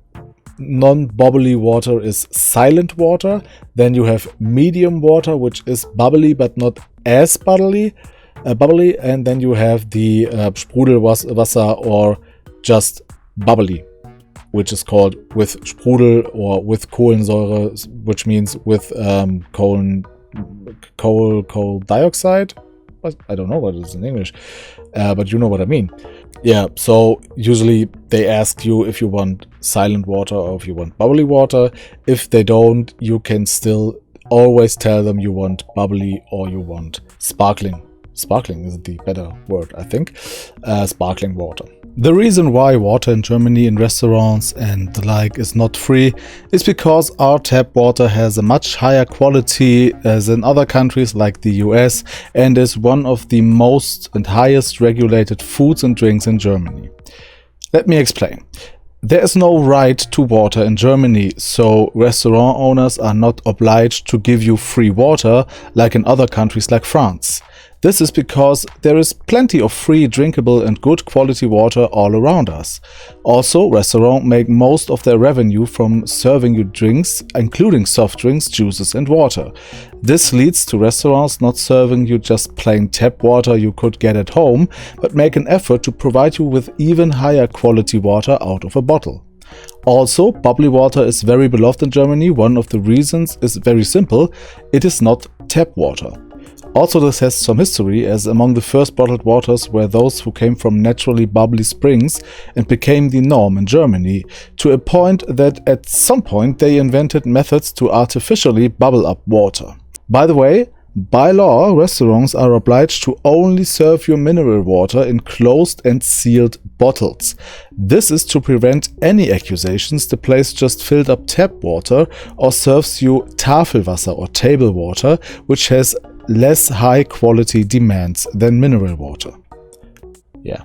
non-bubbly water is silent water. Then you have medium water, which is bubbly but not as bubbly. And then you have the Sprudelwasser, or just bubbly, which is called with Sprudel or with Kohlensäure, which means with coal dioxide. I don't know what it is in English, but you know what I mean. Yeah, so usually they ask you if you want silent water or if you want bubbly water. If they don't, you can still always tell them you want bubbly or you want sparkling. Sparkling is the better word, I think. Sparkling water. The reason why water in Germany in restaurants and the like is not free is because our tap water has a much higher quality as in other countries like the US, and is one of the most and highest regulated foods and drinks in Germany. Let me explain. There is no right to water in Germany, so restaurant owners are not obliged to give you free water like in other countries like France. This is because there is plenty of free, drinkable and good quality water all around us. Also, restaurants make most of their revenue from serving you drinks, including soft drinks, juices and water. This leads to restaurants not serving you just plain tap water you could get at home, but make an effort to provide you with even higher quality water out of a bottle. Also, bubbly water is very beloved in Germany. One of the reasons is very simple: it is not tap water. Also, this has some history, as among the first bottled waters were those who came from naturally bubbly springs and became the norm in Germany, to a point that at some point they invented methods to artificially bubble up water. By the way, by law, restaurants are obliged to only serve you mineral water in closed and sealed bottles. This is to prevent any accusations the place just filled up tap water or serves you Tafelwasser or table water, which has less high quality demands than mineral water. Yeah.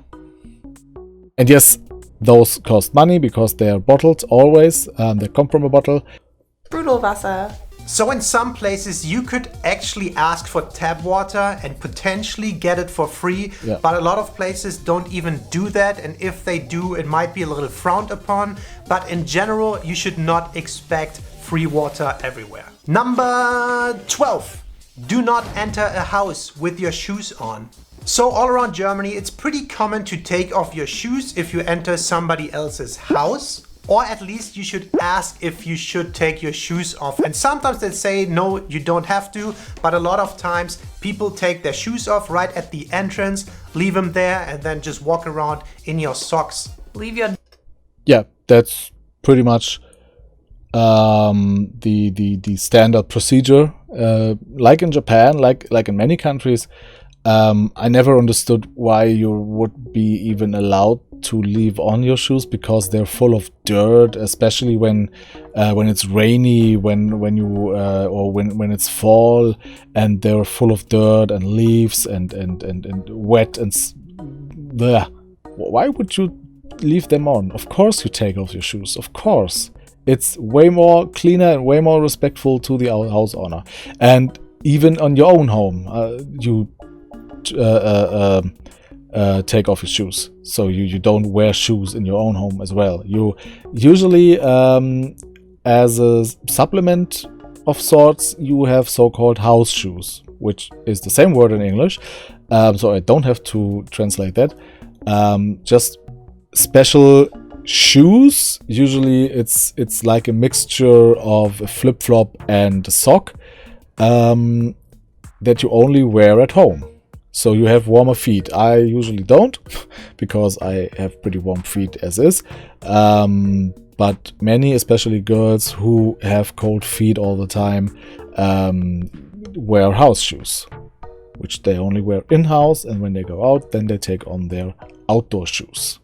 And yes, those cost money because they are bottled always. They come from a bottle. Sprudelwasser. So in some places you could actually ask for tap water and potentially get it for free, Yeah. but a lot of places don't even do that, and if they do, it might be a little frowned upon. But in general, you should not expect free water everywhere. Number 12. Do not enter a house with your shoes on. So all around Germany, it's pretty common to take off your shoes if you enter somebody else's house. Or at least you should ask if you should take your shoes off. And sometimes they say, no, you don't have to. But a lot of times people take their shoes off right at the entrance, leave them there, and then just walk around in your socks. Leave your... Yeah, that's pretty much the standard procedure. Like in Japan, like in many countries, I never understood why you would be even allowed to leave on your shoes, because they're full of dirt, especially when it's rainy, when you or when it's fall, and they're full of dirt and leaves and wet and bleh. Why would you leave them on? Of course you take off your shoes, of course. It's way more cleaner and way more respectful to the house owner. And even on your own home, you take off your shoes. So you don't wear shoes in your own home as well. You usually, as a supplement of sorts, you have so-called house shoes, which is the same word in English. So I don't have to translate that. Just special shoes. Usually it's like a mixture of a flip-flop and a sock that you only wear at home. So you have warmer feet. I usually don't, because I have pretty warm feet as is. But many, especially girls who have cold feet all the time, wear house shoes, which they only wear in-house, and when they go out, then they take on their outdoor shoes.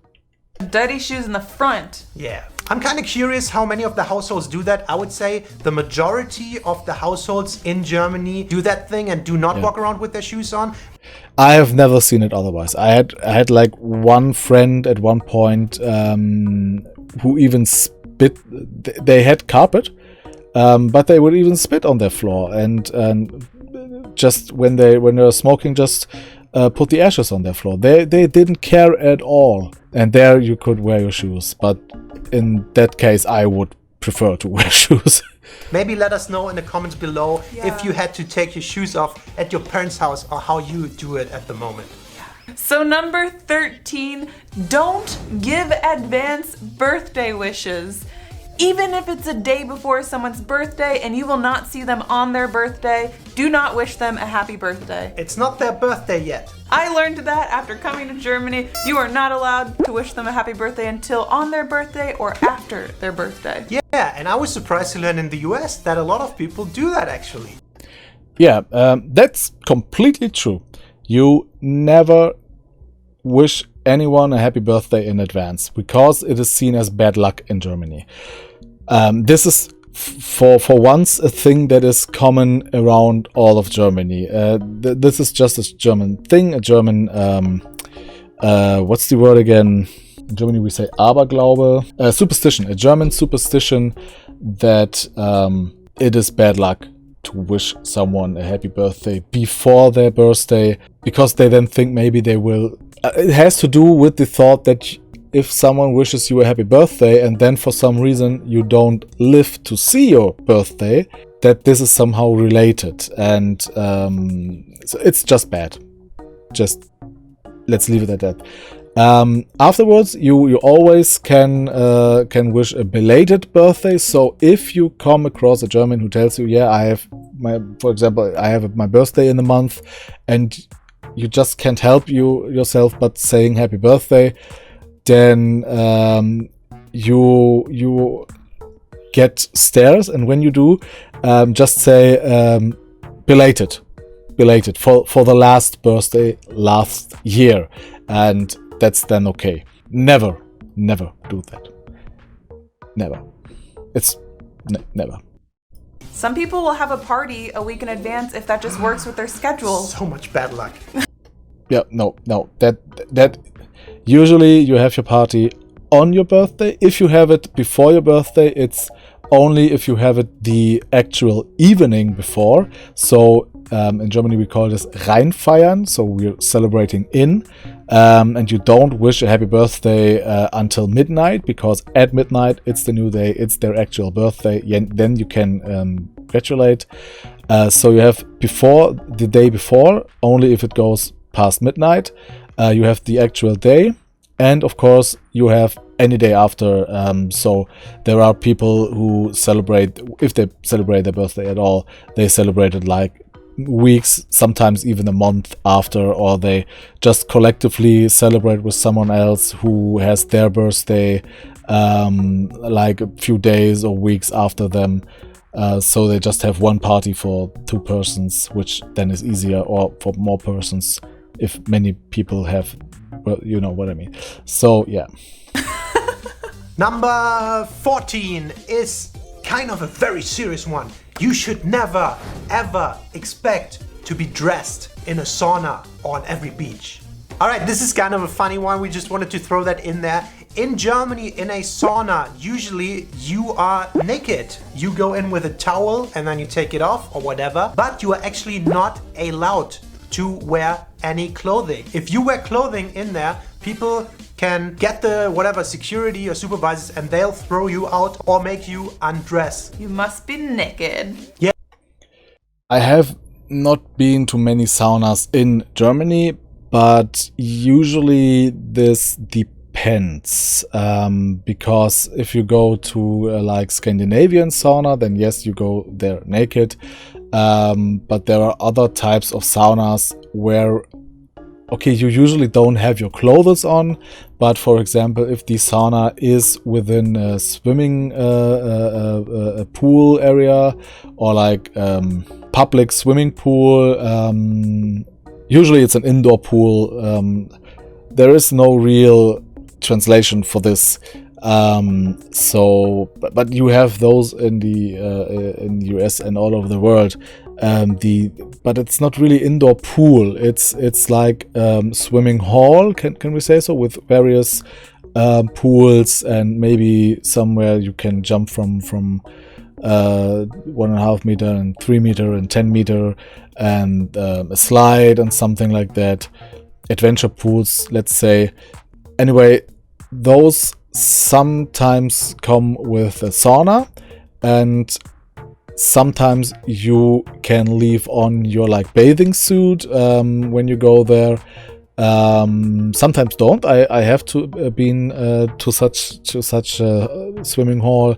Dirty shoes in the front. Yeah. I'm kind of curious how many of the households do that. I would say the majority of the households in Germany do that thing and do not walk around with their shoes on. I have never seen it otherwise. I had like one friend at one point who even spit. They had carpet, but they would even spit on their floor, and just when they were smoking, just put the ashes on their floor. They didn't care at all. And there you could wear your shoes, but in that case, I would prefer to wear shoes. Maybe let us know in the comments below if you had to take your shoes off at your parents' house or how you do it at the moment. So number 13, don't give advance birthday wishes. Even if it's a day before someone's birthday and you will not see them on their birthday, do not wish them a happy birthday. It's not their birthday yet. I learned that after coming to Germany. You are not allowed to wish them a happy birthday until on their birthday or after their birthday. Yeah, and I was surprised to learn in the US that a lot of people do that actually. Yeah, that's completely true. You never wish anyone a happy birthday in advance because it is seen as bad luck in Germany. This is for once a thing that is common around all of Germany. This is just a German thing, a German what's the word again? In Germany we say Aberglaube, superstition, a German superstition that it is bad luck to wish someone a happy birthday before their birthday, because they then think maybe they will. It has to do with the thought that if someone wishes you a happy birthday and then for some reason you don't live to see your birthday, that this is somehow related, and so it's just bad. Just let's leave it at that. Afterwards, you always can wish a belated birthday. So if you come across a German who tells you, yeah, I have my birthday in a month, and you just can't help yourself but saying happy birthday, then you get stares, and when you do, just say belated for the last birthday last year, and that's then okay. Never do that. Never. It's never. Some people will have a party a week in advance if that just works with their schedule. So much bad luck. Yeah, no. That usually you have your party on your birthday. If you have it before your birthday, it's only if you have it the actual evening before. So in Germany we call this Reinfeiern, so we're celebrating in, and you don't wish a happy birthday until midnight, because at midnight it's the new day, it's their actual birthday, then you can gratulate. So you have before, the day before, only if it goes past midnight. You have the actual day, and of course you have any day after. So there are people who celebrate, if they celebrate their birthday at all, they celebrate it like weeks, sometimes even a month after, or they just collectively celebrate with someone else who has their birthday like a few days or weeks after them. So they just have one party for 2 persons, which then is easier, or for more persons if many people have, well, you know what I mean. So yeah. Number 14 is kind of a very serious one. You should never, ever expect to be dressed in a sauna on every beach. All right, this is kind of a funny one. We just wanted to throw that in there. In Germany, in a sauna, usually you are naked. You go in with a towel and then you take it off or whatever, but you are actually not allowed to wear any clothing. If you wear clothing in there, people can get the whatever security or supervisors and they'll throw you out or make you undress. You must be naked. Yeah. I have not been to many saunas in Germany, but usually this depends. Because if you go to like Scandinavian sauna, then yes, you go there naked. But there are other types of saunas where, okay, you usually don't have your clothes on, but for example, if the sauna is within a swimming a pool area, or like public swimming pool, usually it's an indoor pool, there is no real translation for this. But you have those in the US and all over the world. But it's not really indoor pool. It's like swimming hall. Can we say so, with various pools, and maybe somewhere you can jump from 1.5 meter and 3 meter and 10 meter, and a slide and something like that. Adventure pools, let's say. Anyway, those sometimes come with a sauna, and sometimes you can leave on your like bathing suit when you go there. Sometimes don't. I have to been to such a swimming hall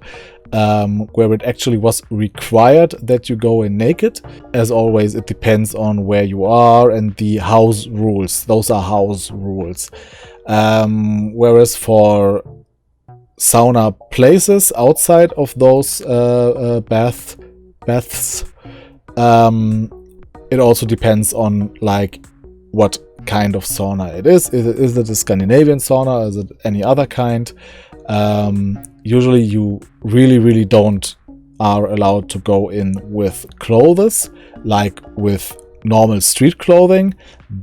where it actually was required that you go in naked. As always, it depends on where you are and the house rules. Those are house rules. Whereas for sauna places outside of those baths, it also depends on like what kind of sauna it is. Is it a Scandinavian sauna? Is it any other kind? Usually you really don't are allowed to go in with clothes, like with normal street clothing,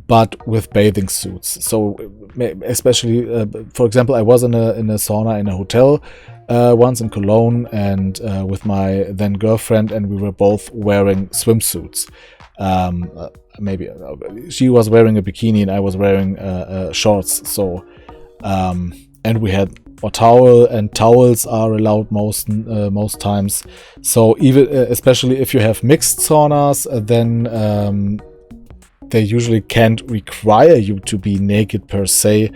but with bathing suits. So especially, for example, I was in a sauna in a hotel once in Cologne, and with my then girlfriend, and we were both wearing swimsuits. Maybe she was wearing a bikini and I was wearing shorts. So and we had a towel, and towels are allowed most times. So even especially if you have mixed saunas, then they usually can't require you to be naked per se,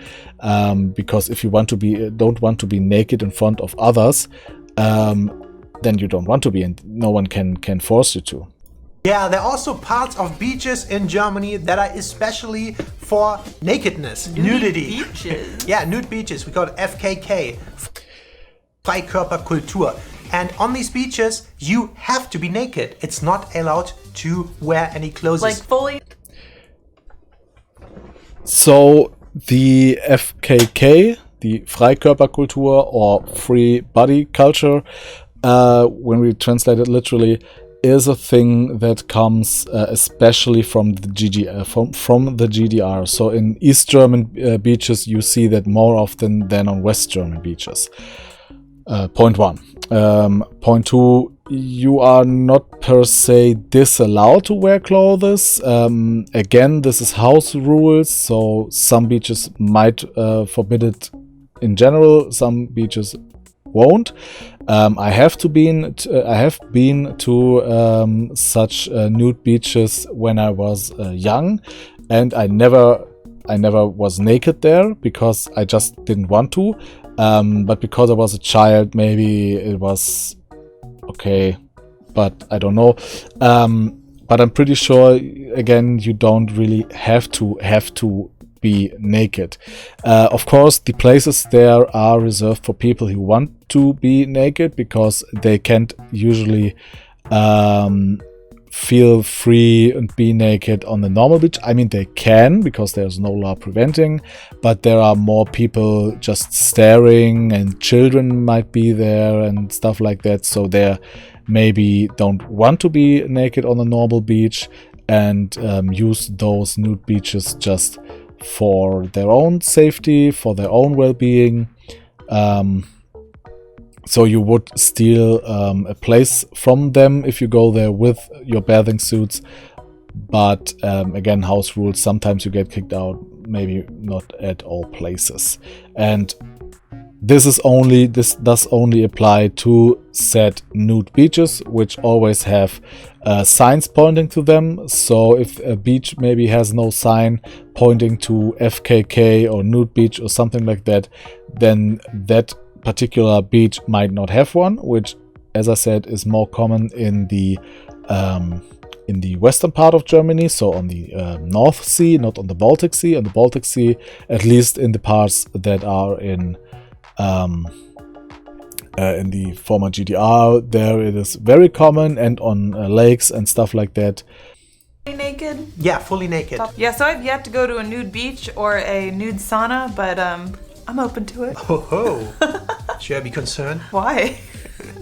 because if you don't want to be naked in front of others, then you don't want to be, and no one can force you to. Yeah, there are also parts of beaches in Germany that are especially for nakedness, nudity. Beaches. Yeah, nude beaches. We call it FKK, Freikörperkultur. And on these beaches, you have to be naked. It's not allowed to wear any clothes. Like fully. So the FKK, the Freikörperkultur or free body culture, when we translate it literally, is a thing that comes especially from the GDR. So in East German beaches, you see that more often than on West German beaches. Point one. Point two, you are not per se disallowed to wear clothes. Again, this is house rules, so some beaches might forbid it in general, some beaches won't. I have been to such nude beaches when I was young, and I never was naked there because I just didn't want to. But because I was a child, maybe it was okay, but I don't know. But I'm pretty sure, again, you don't really have to be naked. Of course, the places there are reserved for people who want to be naked, because they can't usually feel free and be naked on the normal beach. I mean, they can, because there's no law preventing, but there are more people just staring, and children might be there and stuff like that, so they maybe don't want to be naked on the normal beach, and use those nude beaches just for their own safety, for their own well-being. So you would steal a place from them if you go there with your bathing suits. But again, house rules, sometimes you get kicked out, maybe not at all places. And this does only apply to said nude beaches, which always have signs pointing to them. So if a beach maybe has no sign pointing to FKK or nude beach or something like that, then that particular beach might not have one, which, as I said, is more common in the western part of Germany, so on the North Sea, not on the Baltic Sea. On the Baltic Sea, at least in the parts that are in the former GDR, there it is very common, and on lakes and stuff like that. Naked? Yeah, fully naked. Yeah, so I've yet to go to a nude beach or a nude sauna, but I'm open to it. Ho ho. Should I be concerned? Why?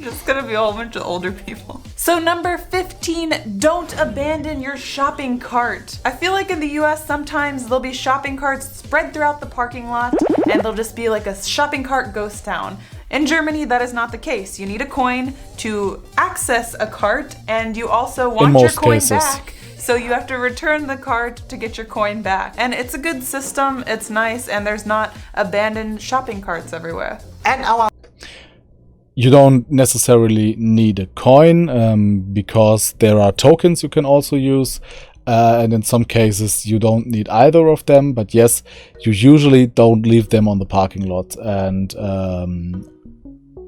Just gonna be a whole bunch of older people. So number 15, don't abandon your shopping cart. I feel like in the US sometimes there'll be shopping carts spread throughout the parking lot and they'll just be like a shopping cart ghost town. In Germany, that is not the case. You need a coin to access a cart and you also want your coin back. So you have to return the cart to get your coin back. And it's a good system, it's nice, and there's not abandoned shopping carts everywhere. And our You don't necessarily need a coin because there are tokens you can also use. And in some cases you don't need either of them. But yes, you usually don't leave them on the parking lot. And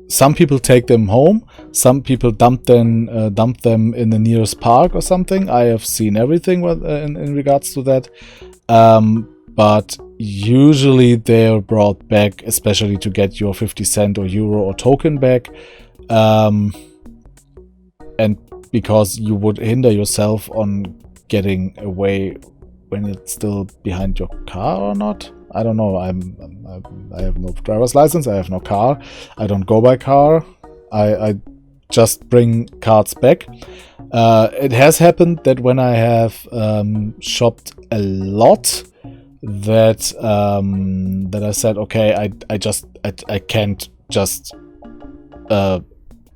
some people take them home. Some people dump them in the nearest park or something. I have seen everything in regards to that. But usually they're brought back, especially to get your 50 cent or euro or token back. And because you would hinder yourself on getting away when it's still behind your car or not. I don't know. I have no driver's license. I have no car. I don't go by car. I just bring cards back. It has happened that when I have shopped a lot, that I said, okay, I can't just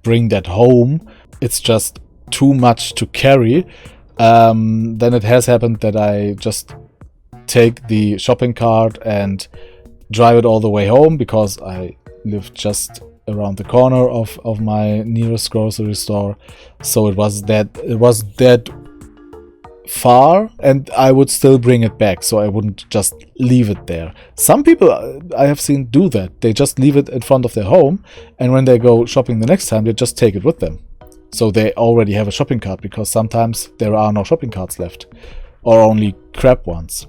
bring that home. It's just too much to carry. Then it has happened that I just take the shopping cart and drive it all the way home because I live just around the corner of my nearest grocery store. So it was that far, and I would still bring it back, so I wouldn't just leave it there. Some people I have seen do that. They just leave it in front of their home, and when they go shopping the next time, they just take it with them. So they already have a shopping cart, because sometimes there are no shopping carts left, or only crap ones.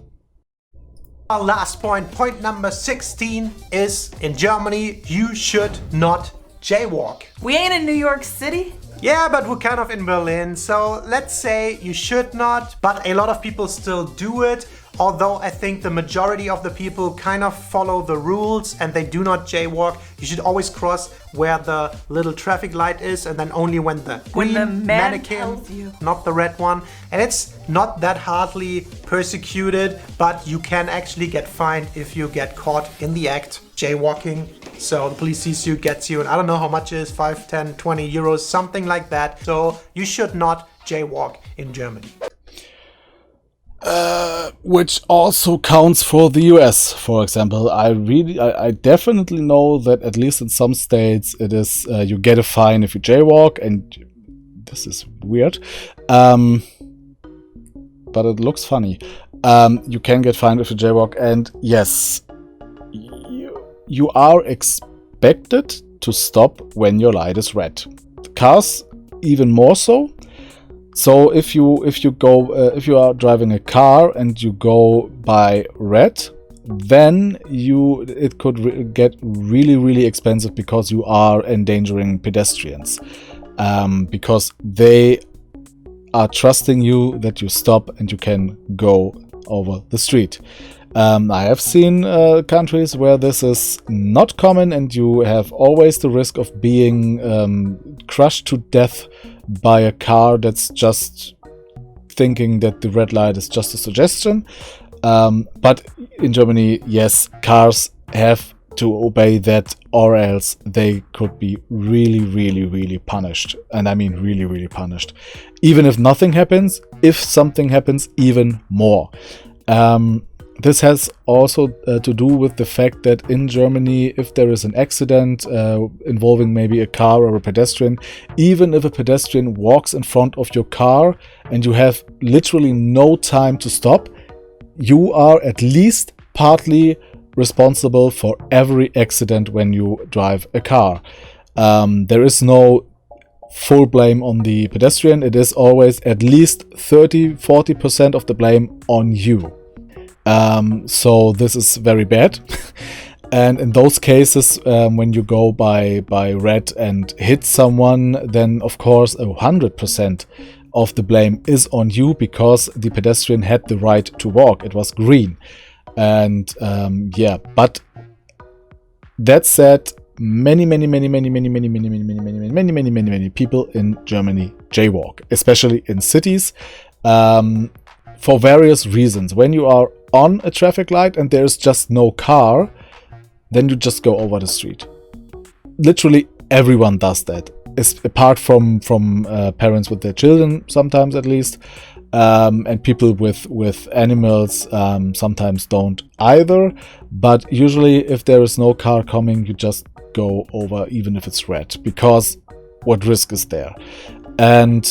Our last point number 16, is in Germany you should not jaywalk. We ain't in New York City. Yeah, but we're kind of in Berlin, so let's say you should not, but a lot of people still do it. Although I think the majority of the people kind of follow the rules and they do not jaywalk. You should always cross where the little traffic light is, and then only when the green mannequin, tells you. not the red one. And it's not that hardly persecuted, but you can actually get fined if you get caught in the act jaywalking. So the police sees you, gets you, and I don't know how much it is, 5, 10, 20 euros, something like that. So you should not jaywalk in Germany. Which also counts for the US, for example. I definitely know that at least in some states it is you get a fine if you jaywalk, and this is weird, but it looks funny. You can get fined if you jaywalk, and yes, you are expected to stop when your light is red. Cars even more so. So if you are driving a car and you go by red, then it could get really expensive, because you are endangering pedestrians, because they are trusting you that you stop and you can go over the street. I have seen countries where this is not common, and you have always the risk of being crushed to death by a car that's just thinking that the red light is just a suggestion. But in Germany, yes, cars have to obey that, or else they could be really punished. And I mean really punished. Even if nothing happens, if something happens, even more. This has also to do with the fact that in Germany, if there is an accident involving maybe a car or a pedestrian, even if a pedestrian walks in front of your car and you have literally no time to stop, you are at least partly responsible for every accident when you drive a car. There is no full blame on the pedestrian. It is always at least 30-40% of the blame on you. So this is very bad. And in those cases, when you go by red and hit someone, then of course 100% of the blame is on you, because the pedestrian had the right to walk. It was green. And but That said, many people in Germany jaywalk, especially in cities, for various reasons. When you are on a traffic light and there's just no car, then you just go over the street. Literally everyone does that, apart from parents with their children, sometimes at least, and people with animals sometimes don't either. But usually, if there is no car coming, you just go over, even if it's red, because what risk is there? And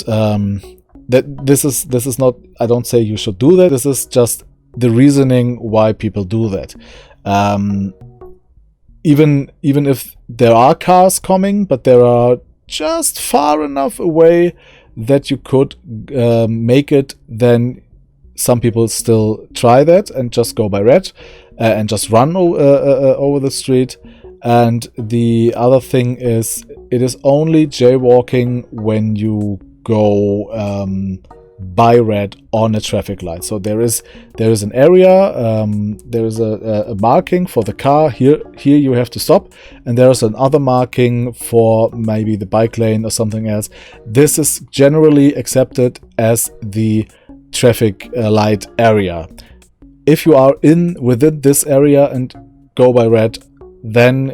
that this is not. I don't say you should do that. This is just the reasoning why people do that. Even if there are cars coming, but there are just far enough away that you could make it, then some people still try that and just go by red and just run over the street. And the other thing is, it is only jaywalking when you go by red on a traffic light. So there is an area, there is a marking for the car. Here you have to stop, and there is another marking for maybe the bike lane or something else. This is generally accepted as the traffic light area. If you are within this area and go by red, then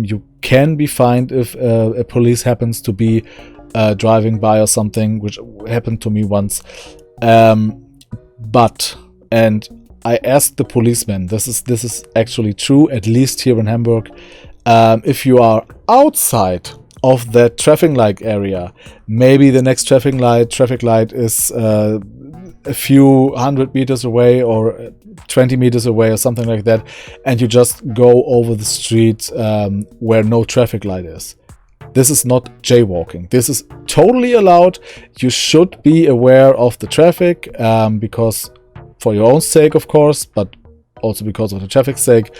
you can be fined if a police happens to be driving by or something, which happened to me once. But I asked the policeman, this is actually true, at least here in Hamburg, if you are outside of that traffic light area, maybe the next traffic light is a few 100 meters away or 20 meters away or something like that, and you just go over the street where no traffic light is. This is not jaywalking. This is totally allowed. You should be aware of the traffic, because for your own sake, of course, but also because of the traffic's sake.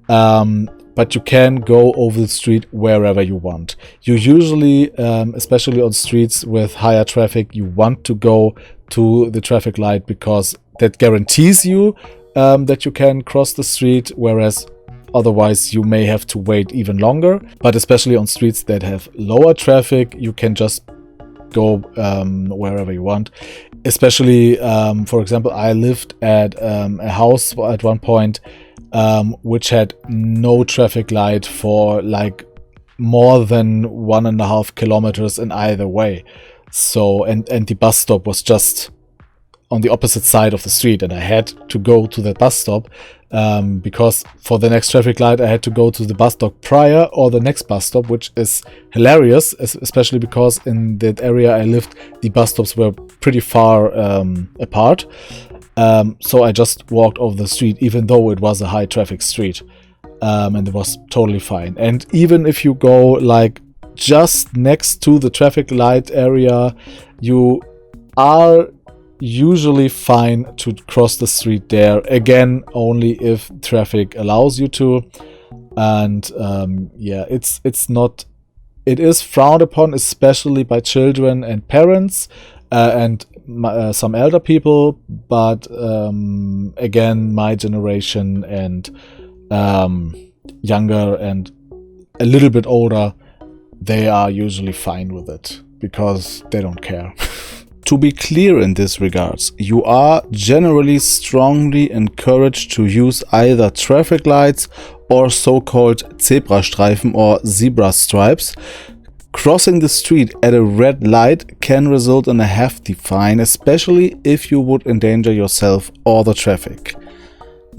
But you can go over the street wherever you want. You usually, especially on streets with higher traffic, you want to go to the traffic light because that guarantees you that you can cross the street, whereas otherwise you may have to wait even longer. But especially on streets that have lower traffic, you can just go wherever you want. Especially, for example, I lived at a house at one point which had no traffic light for like more than 1.5 kilometers in either way. So and the bus stop was just on the opposite side of the street, and I had to go to that bus stop because for the next traffic light I had to go to the bus stop prior or the next bus stop, which is hilarious, especially because in that area I lived, the bus stops were pretty far apart. So I just walked over the street, even though it was a high traffic street, and it was totally fine. And even if you go like just next to the traffic light area, you are usually fine to cross the street there, again only if traffic allows you to. And yeah, it is frowned upon, especially by children and parents and some elder people, but again, my generation and younger and a little bit older, they are usually fine with it because they don't care. To be clear in this regards, you are generally strongly encouraged to use either traffic lights or so-called Zebrastreifen or zebra stripes. Crossing the street at a red light can result in a hefty fine, especially if you would endanger yourself or the traffic.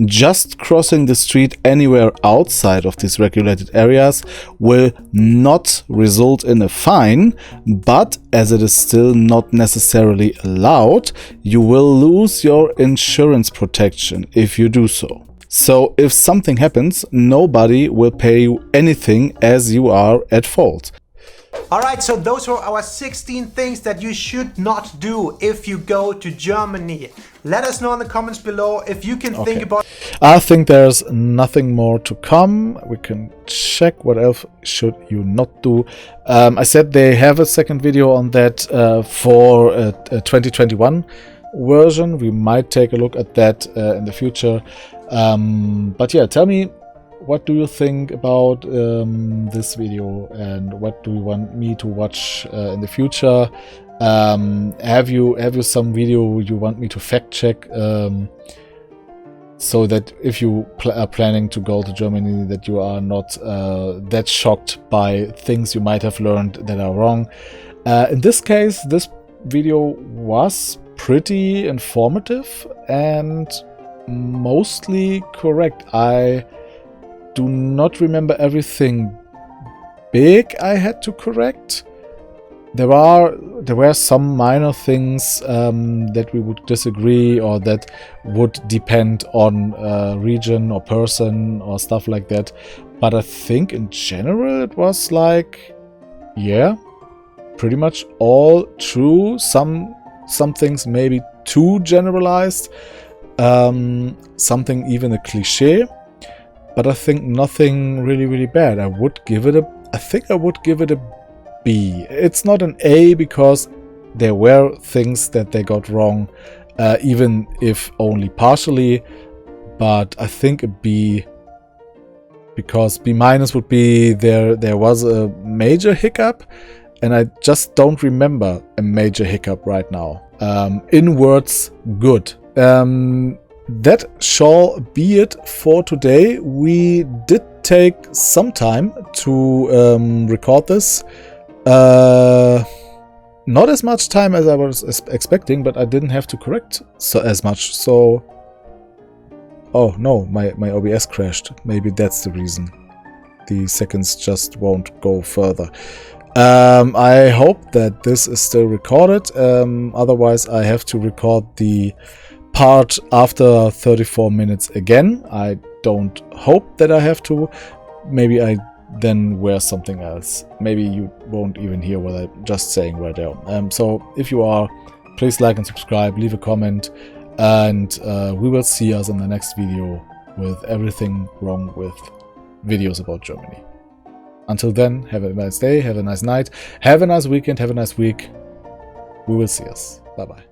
Just crossing the street anywhere outside of these regulated areas will not result in a fine, but as it is still not necessarily allowed, you will lose your insurance protection if you do so. So if something happens, nobody will pay you anything as you are at fault. Alright, so those were our 16 things that you should not do if you go to Germany. Let us know in the comments below if you can think about... I think there's nothing more to come. We can check what else should you not do. I said they have a second video on that for a 2021 version. We might take a look at that in the future. But yeah, tell me what do you think about this video, and what do you want me to watch in the future? Have you some video you want me to fact check, so that if you are planning to go to Germany, that you are not that shocked by things you might have learned that are wrong. In this case, this video was pretty informative and mostly correct. I do not remember everything big I had to correct. There were some minor things that we would disagree, or that would depend on region or person or stuff like that. But I think in general it was like, yeah, pretty much all true. Some things maybe too generalized, something even a cliche. But I think nothing really bad. I think I would give it a B. It's not an A because there were things that they got wrong, even if only partially. But I think a B, because B- would be there was a major hiccup, and I just don't remember a major hiccup right now. In words, good. That shall be it for today. We did take some time to record this. Not as much time as I was expecting, but I didn't have to correct as much. So, oh no, my OBS crashed. Maybe that's the reason. The seconds just won't go further. I hope that this is still recorded. Otherwise, I have to record the part after 34 minutes again. I don't hope that I have to. Maybe I then wear something else. Maybe you won't even hear what I'm just saying right there. So if you are, please like and subscribe, leave a comment, and we will see us in the next video with everything wrong with videos about Germany. Until then, have a nice day, have a nice night, have a nice weekend, have a nice week. We will see us. Bye bye.